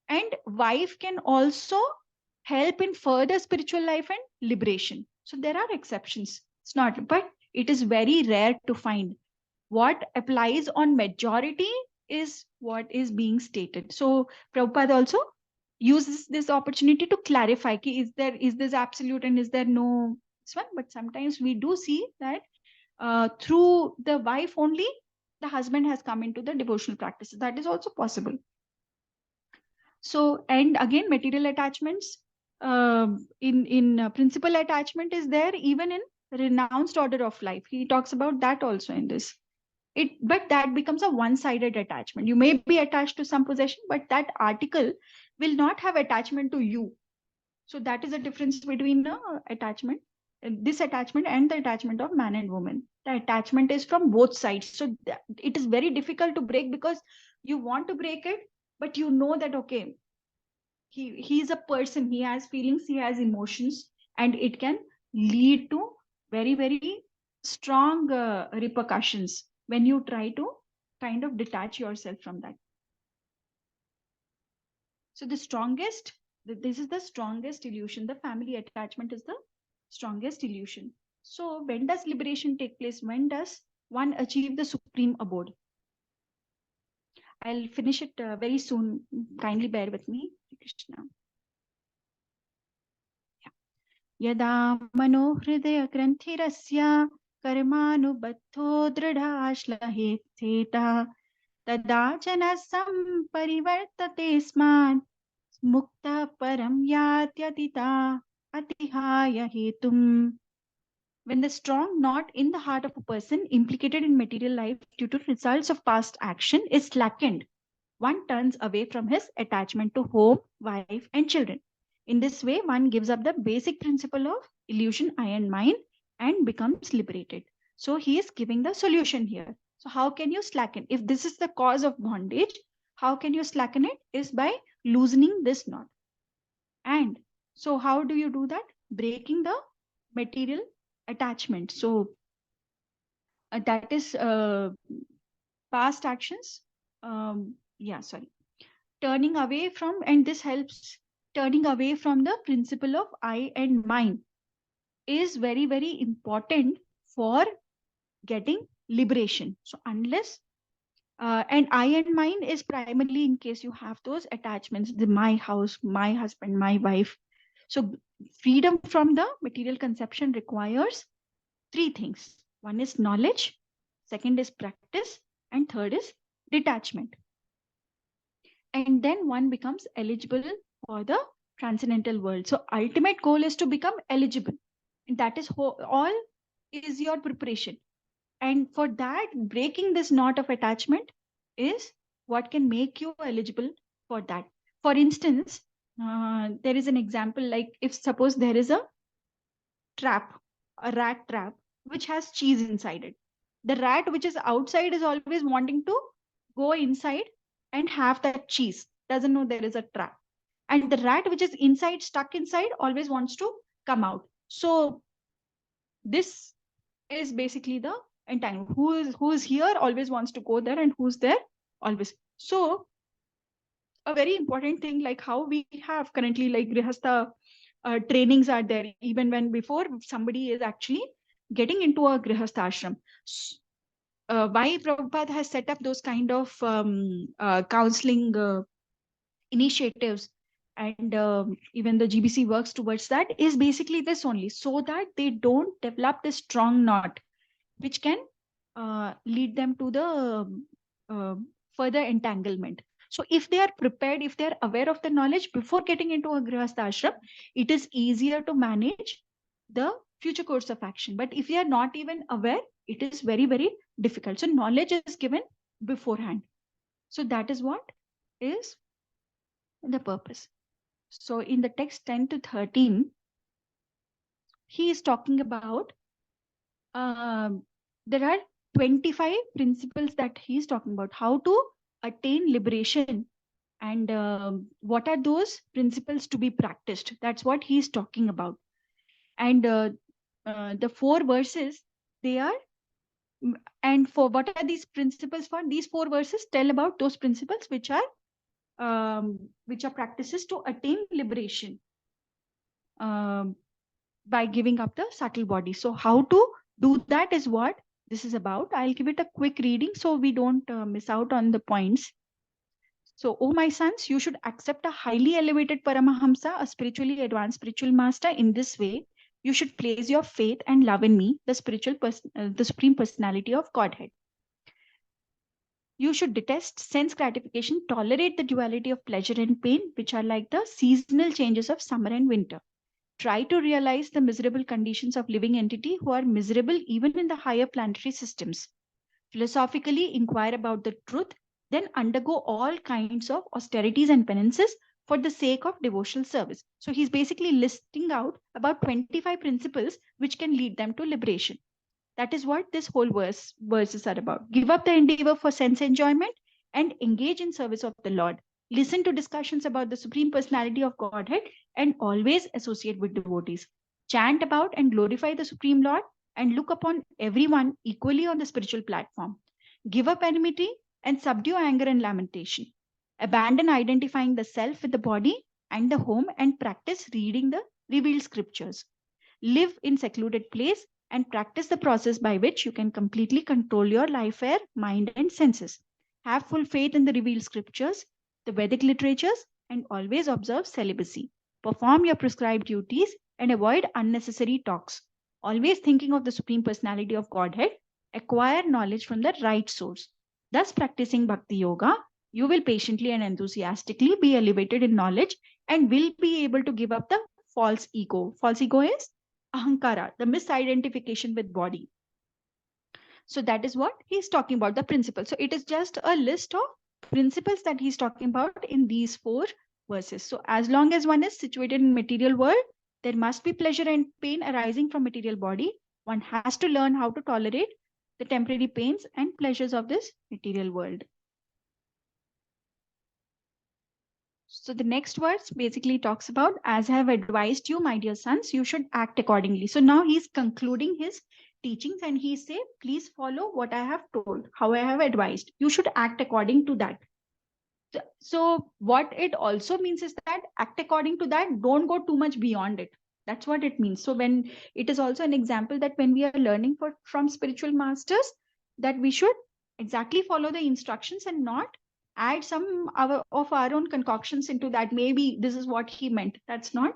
and wife can also help in further spiritual life and liberation. So there are exceptions. It's not, but it is very rare to find. What applies on majority is what is being stated. So Prabhupada also uses this opportunity to clarify, is this absolute and is there no this one? But sometimes we do see that through the wife only, the husband has come into the devotional practices. That is also possible. So, and again, material attachments, in principal attachment is there even in renounced order of life. He talks about that also in this. But that becomes a one-sided attachment. You may be attached to some possession, but that article will not have attachment to you. So that is a difference between attachment, this attachment and the attachment of man and woman. The attachment is from both sides. So it is very difficult to break, because you want to break it, but you know that, okay, he's a person, he has feelings, he has emotions, and it can lead to very, very strong repercussions when you try to kind of detach yourself from that. So this is the strongest illusion. The family attachment is the strongest illusion. So when does liberation take place? When does one achieve the supreme abode? I'll finish it very soon. Kindly bear with me. Krishna. Yada mano hridaya granthirasya karmanubadho dridhashlahe theta tada jana samparivartate sman mukta param yatyatita atihaya hetum. When the strong knot in the heart of a person implicated in material life due to results of past action is slackened, one turns away from his attachment to home, wife, and children. In this way, one gives up the basic principle of illusion, I and mine, and becomes liberated. So he is giving the solution here. So how can you slacken? If this is the cause of bondage, how can you slacken it? Is by loosening this knot. And so how do you do that? Breaking the material attachment. So that is past actions. Turning away from, and this helps turning away from the principle of I and mine is very, very important for getting liberation. So unless and I and mine is primarily in case you have those attachments, the my house, my husband, my wife. So freedom from the material conception requires three things. One is knowledge, second is practice, and third is detachment. And then one becomes eligible for the transcendental world. So ultimate goal is to become eligible. And that is all is your preparation. And for that, breaking this knot of attachment is what can make you eligible for that. For instance, there is an example, like if suppose there is a rat trap, which has cheese inside it. The rat which is outside is always wanting to go inside and have that cheese, doesn't know there is a trap. And the rat which is inside, stuck inside, always wants to come out. So this is basically the entanglement. Who is here always wants to go there, and who's there always. So a very important thing, like how we have currently, like grihastha trainings are there, even when before somebody is actually getting into a grihastha ashram. Why Prabhupada has set up those kind of counseling initiatives, and even the GBC works towards that, is basically this only, so that they don't develop this strong knot which can lead them to the further entanglement. So if they are prepared, if they are aware of the knowledge before getting into a grihastha ashram, it is easier to manage the future course of action. But if you are not even aware, it is very, very difficult. So knowledge is given beforehand. So that is what is the purpose. So in the text 10 to 13, he is talking about there are 25 principles that he is talking about, how to attain liberation, and what are those principles to be practiced. That's what he is talking about. And the 4 verses, they are, and for what are these principles for? These 4 verses tell about those principles which are practices to attain liberation by giving up the subtle body. So how to do that is what this is about. I'll give it a quick reading so we don't miss out on the points. So, oh my sons, you should accept a highly elevated Paramahamsa, a spiritually advanced spiritual master. In this way, you should place your faith and love in me, the the Supreme Personality of Godhead. You should detest sense gratification, tolerate the duality of pleasure and pain, which are like the seasonal changes of summer and winter. Try to realize the miserable conditions of living entity who are miserable even in the higher planetary systems. Philosophically inquire about the truth, then undergo all kinds of austerities and penances for the sake of devotional service. So he's basically listing out about 25 principles which can lead them to liberation. That is what this whole verses are about. Give up the endeavor for sense enjoyment and engage in service of the Lord. Listen to discussions about the Supreme Personality of Godhead and always associate with devotees. Chant about and glorify the Supreme Lord and look upon everyone equally on the spiritual platform. Give up enmity and subdue anger and lamentation. Abandon identifying the self with the body and the home and practice reading the revealed scriptures. Live in secluded place and practice the process by which you can completely control your life, air, mind, and senses. Have full faith in the revealed scriptures, the Vedic literatures, and always observe celibacy. Perform your prescribed duties and avoid unnecessary talks. Always thinking of the Supreme Personality of Godhead, acquire knowledge from the right source. Thus, practicing Bhakti Yoga, you will patiently and enthusiastically be elevated in knowledge and will be able to give up the false ego. False ego is ahankara, the misidentification with body. So that is what he's talking about, the principle. So it is just a list of principles that he's talking about in these 4 verses. So as long as one is situated in material world, there must be pleasure and pain arising from material body. One has to learn how to tolerate the temporary pains and pleasures of this material world. So the next verse basically talks about, as I have advised you, my dear sons, you should act accordingly. So now he's concluding his teachings and he say, please follow what I have told, how I have advised. You should act according to that. So what it also means is that act according to that, don't go too much beyond it. That's what it means. So when it is also an example that when we are learning from spiritual masters, that we should exactly follow the instructions and not add some of our own concoctions into that. Maybe this is what he meant. That's not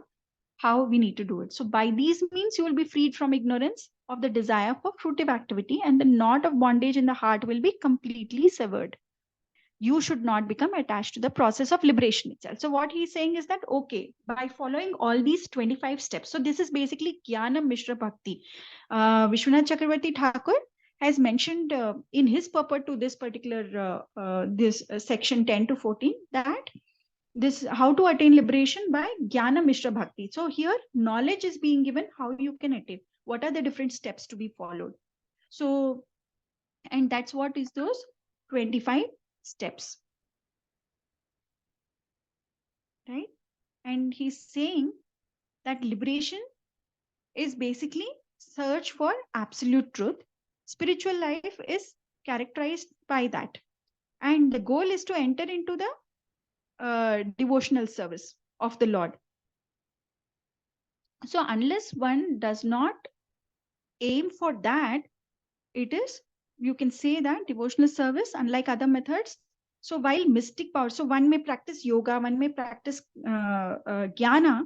how we need to do it. So by these means, you will be freed from ignorance of the desire for fruitive activity, and the knot of bondage in the heart will be completely severed. You should not become attached to the process of liberation itself. So what he's saying is that, okay, by following all these 25 steps, so this is basically Jnana Mishra Bhakti. Vishwanath Chakravarti Thakur has mentioned in his purport to this particular section 10 to 14 that this how to attain liberation by Jnana Mishra Bhakti. So here knowledge is being given how you can attain. What are the different steps to be followed? So, and that's what is those 25 steps, right? And he's saying that liberation is basically search for absolute truth. Spiritual life is characterized by that, and the goal is to enter into the devotional service of the Lord. So unless one does not aim for that, it is, you can say that devotional service, unlike other methods. So while mystic power, so one may practice yoga, one may practice jnana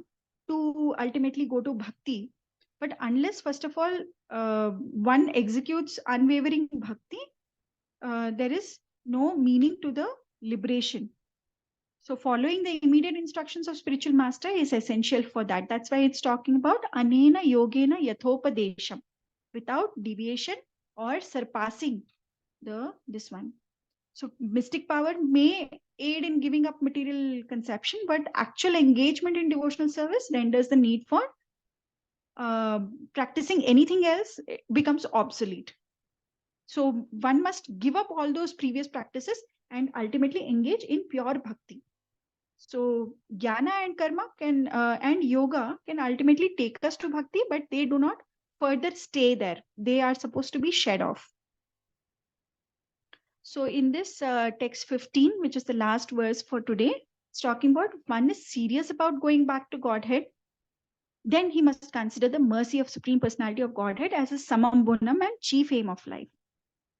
to ultimately go to bhakti. But unless, first of all, one executes unwavering bhakti, there is no meaning to the liberation. So following the immediate instructions of spiritual master is essential for that. That's why it's talking about anena yogena yathopadesham, without deviation or surpassing this one. So mystic power may aid in giving up material conception, but actual engagement in devotional service renders the need for practicing anything else becomes obsolete. So one must give up all those previous practices and ultimately engage in pure bhakti. So jnana and karma can and yoga can ultimately take us to bhakti, but they do not further stay there. They are supposed to be shed off. So in this text 15, which is the last verse for today, it's talking about one is serious about going back to Godhead, then he must consider the mercy of Supreme Personality of Godhead as his summum bonum and chief aim of life.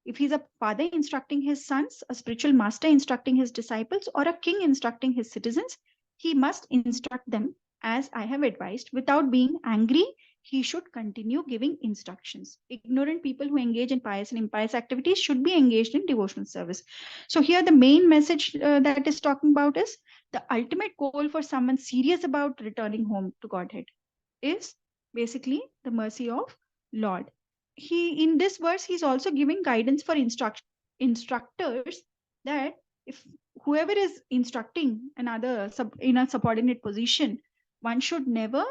If he's a father instructing his sons, a spiritual master instructing his disciples, or a king instructing his citizens, he must instruct them as I have advised. Without being angry, he should continue giving instructions. Ignorant people who engage in pious and impious activities should be engaged in devotional service. So here the main message that is talking about is the ultimate goal for someone serious about returning home to Godhead is basically the mercy of Lord. He, in this verse, he's also giving guidance for instructors that if whoever is instructing another in a subordinate position, one should never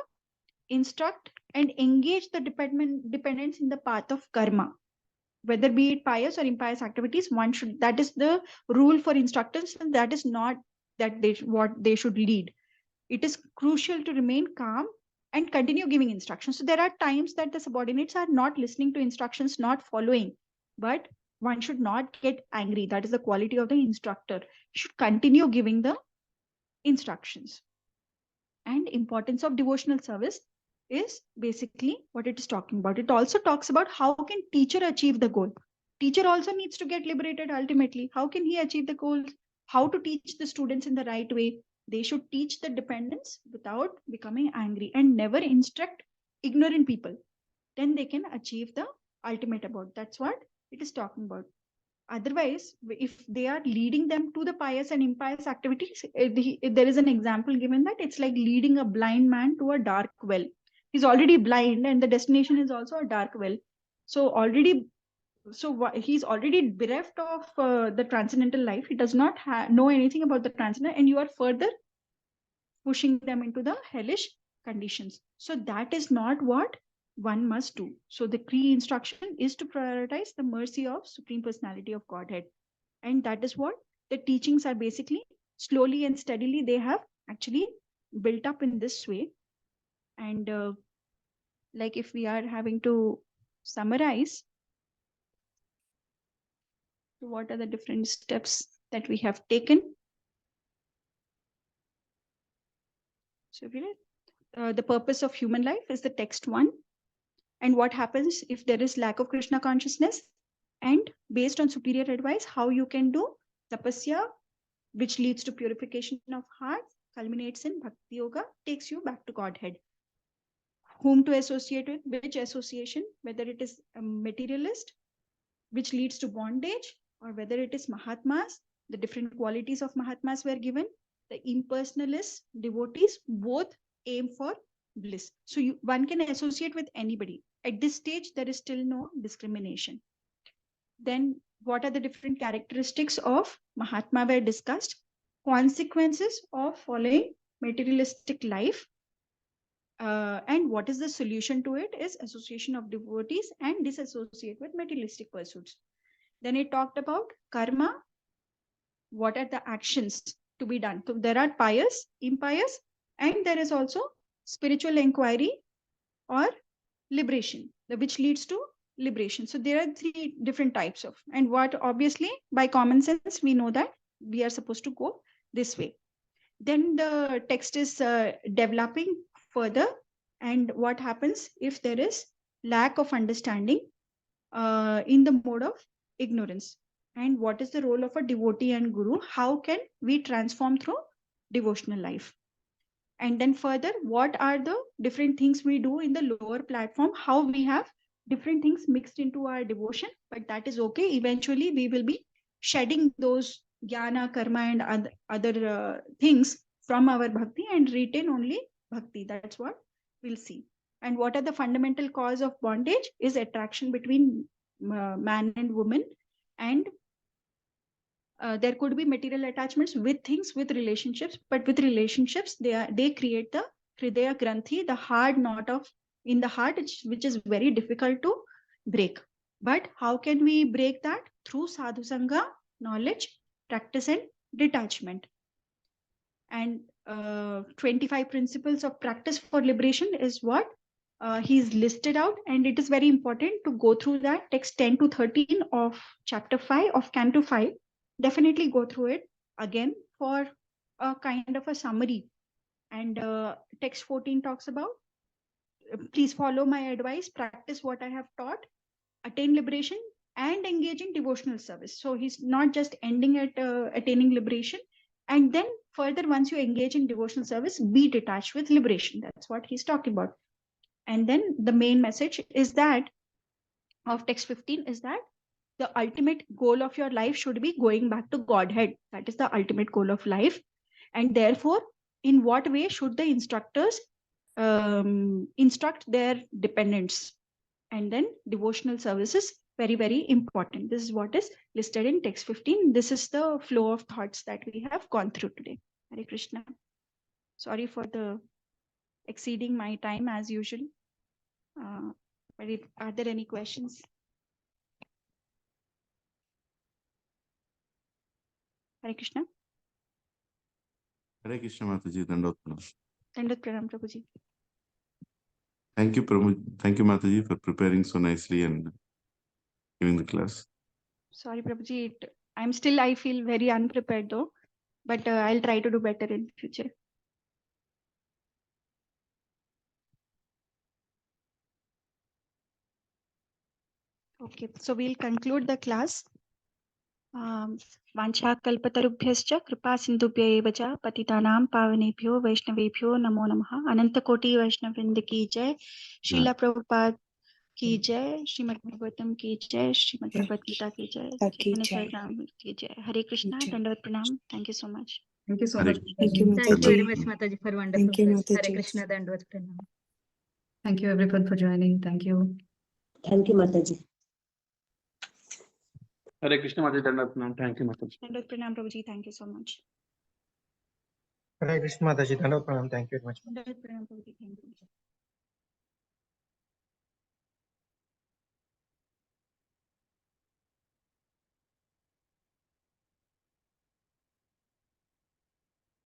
instruct and engage the dependents in the path of karma, whether be it pious or impious activities. One should, that is the rule for instructors, and that is not that what they should lead. It is crucial to remain calm and continue giving instructions. So there are times that the subordinates are not listening to instructions, not following, but one should not get angry. That is the quality of the instructor. You should continue giving the instructions. And importance of devotional service is basically what it is talking about. It also talks about how can teacher achieve the goal. Teacher also needs to get liberated ultimately. How can he achieve the goal? How to teach the students in the right way? They should teach the dependents without becoming angry and never instruct ignorant people. Then they can achieve the ultimate abode. That's what it is talking about. Otherwise, if they are leading them to the pious and impious activities, there is an example given that it's like leading a blind man to a dark well. He's already blind, and the destination is also a dark well. So he's already bereft of the transcendental life. He does not know anything about the transcendental, and you are further pushing them into the hellish conditions. So that is not what one must do. So the key instruction is to prioritize the mercy of Supreme Personality of Godhead. And that is what the teachings are basically. Slowly and steadily, they have actually built up in this way. And like if we are having to summarize, what are the different steps that we have taken? So the purpose of human life is the text 1. And what happens if there is lack of Krishna consciousness? And based on superior advice, how you can do tapasya, which leads to purification of heart, culminates in bhakti yoga, takes you back to Godhead. Whom to associate with, which association, whether it is a materialist, which leads to bondage, or whether it is Mahatmas, the different qualities of Mahatmas were given. The impersonalists, devotees, both aim for bliss. So one can associate with anybody. At this stage, there is still no discrimination. Then what are the different characteristics of Mahatma were discussed? Consequences of following materialistic life. And what is the solution to it is association of devotees and disassociate with materialistic pursuits. Then it talked about karma. What are the actions to be done? So there are pious, impious, and there is also spiritual inquiry or liberation, which leads to liberation. So there are 3 different types of, and what obviously by common sense, we know that we are supposed to go this way. Then the text is developing further, and what happens if there is lack of understanding in the mode of ignorance, and what is the role of a devotee and guru? How can we transform through devotional life? And then further, what are the different things we do in the lower platform? How we have different things mixed into our devotion, but that is okay. Eventually, we will be shedding those jnana, karma, and other things from our bhakti and retain only bhakti. That's what we'll see. And what are the fundamental cause of bondage? Is attraction between man and woman, and there could be material attachments with things, with relationships, but with relationships, they create the hridaya granthi, the hard knot in the heart, which is very difficult to break. But how can we break that? Through sadhu sangha, knowledge, practice, and detachment. And 25 principles of practice for liberation is what he's listed out, and it is very important to go through that. Text 10 to 13 of chapter 5 of Canto 5. Definitely go through it again for a kind of a summary. And text 14 talks about, please follow my advice, practice what I have taught, attain liberation, and engage in devotional service. So he's not just ending at attaining liberation. And then further, once you engage in devotional service, be detached with liberation. That's what he's talking about. And then the main message is that of text 15 is that the ultimate goal of your life should be going back to Godhead. That is the ultimate goal of life. And therefore, in what way should the instructors instruct their dependents? And then devotional services, very, very important. This is what is listed in text 15. This is the flow of thoughts that we have gone through today. Hare Krishna. Sorry for the exceeding my time as usual. But are there any questions? Hare Krishna. Hare Krishna Mataji, Dandot Pranam. Dandot Pranam, Prabhuji. Thank you, Mataji, for preparing so nicely and giving the class. Sorry, Prabhuji. I feel very unprepared though, but I'll try to do better in future. Okay, so we'll conclude the class. Vancha kalpatarubhyascha kripa sindhubhya eva cha patitanam pavanebhyo vaishnavebhyo namo namaha. Ananta koti vaishnavrind ki jai. Srila Prabhupada की जय, श्रीमद् भागवतम की जय, श्रीमद् भगवत गीता की जय, की जय. Hare Krishna, Dandavad Pranam. Thank you so much. Thank you so Hare much. Thank you very much, Mataji, for wonderful class. Hare Krishna, Dandavad Pranam. Thank you everyone for joining. Thank you. Thank you, Mataji. Hare Krishna Mataji, Dandavat Pranam. Thank you, Mataji. Dandavat Pranam, Prabhuji. Thank you so much. Hare Krishna Mataji, Dandavat Pranam. Thank you very much. Dandavat Pranam, Prabhuji. Thank you.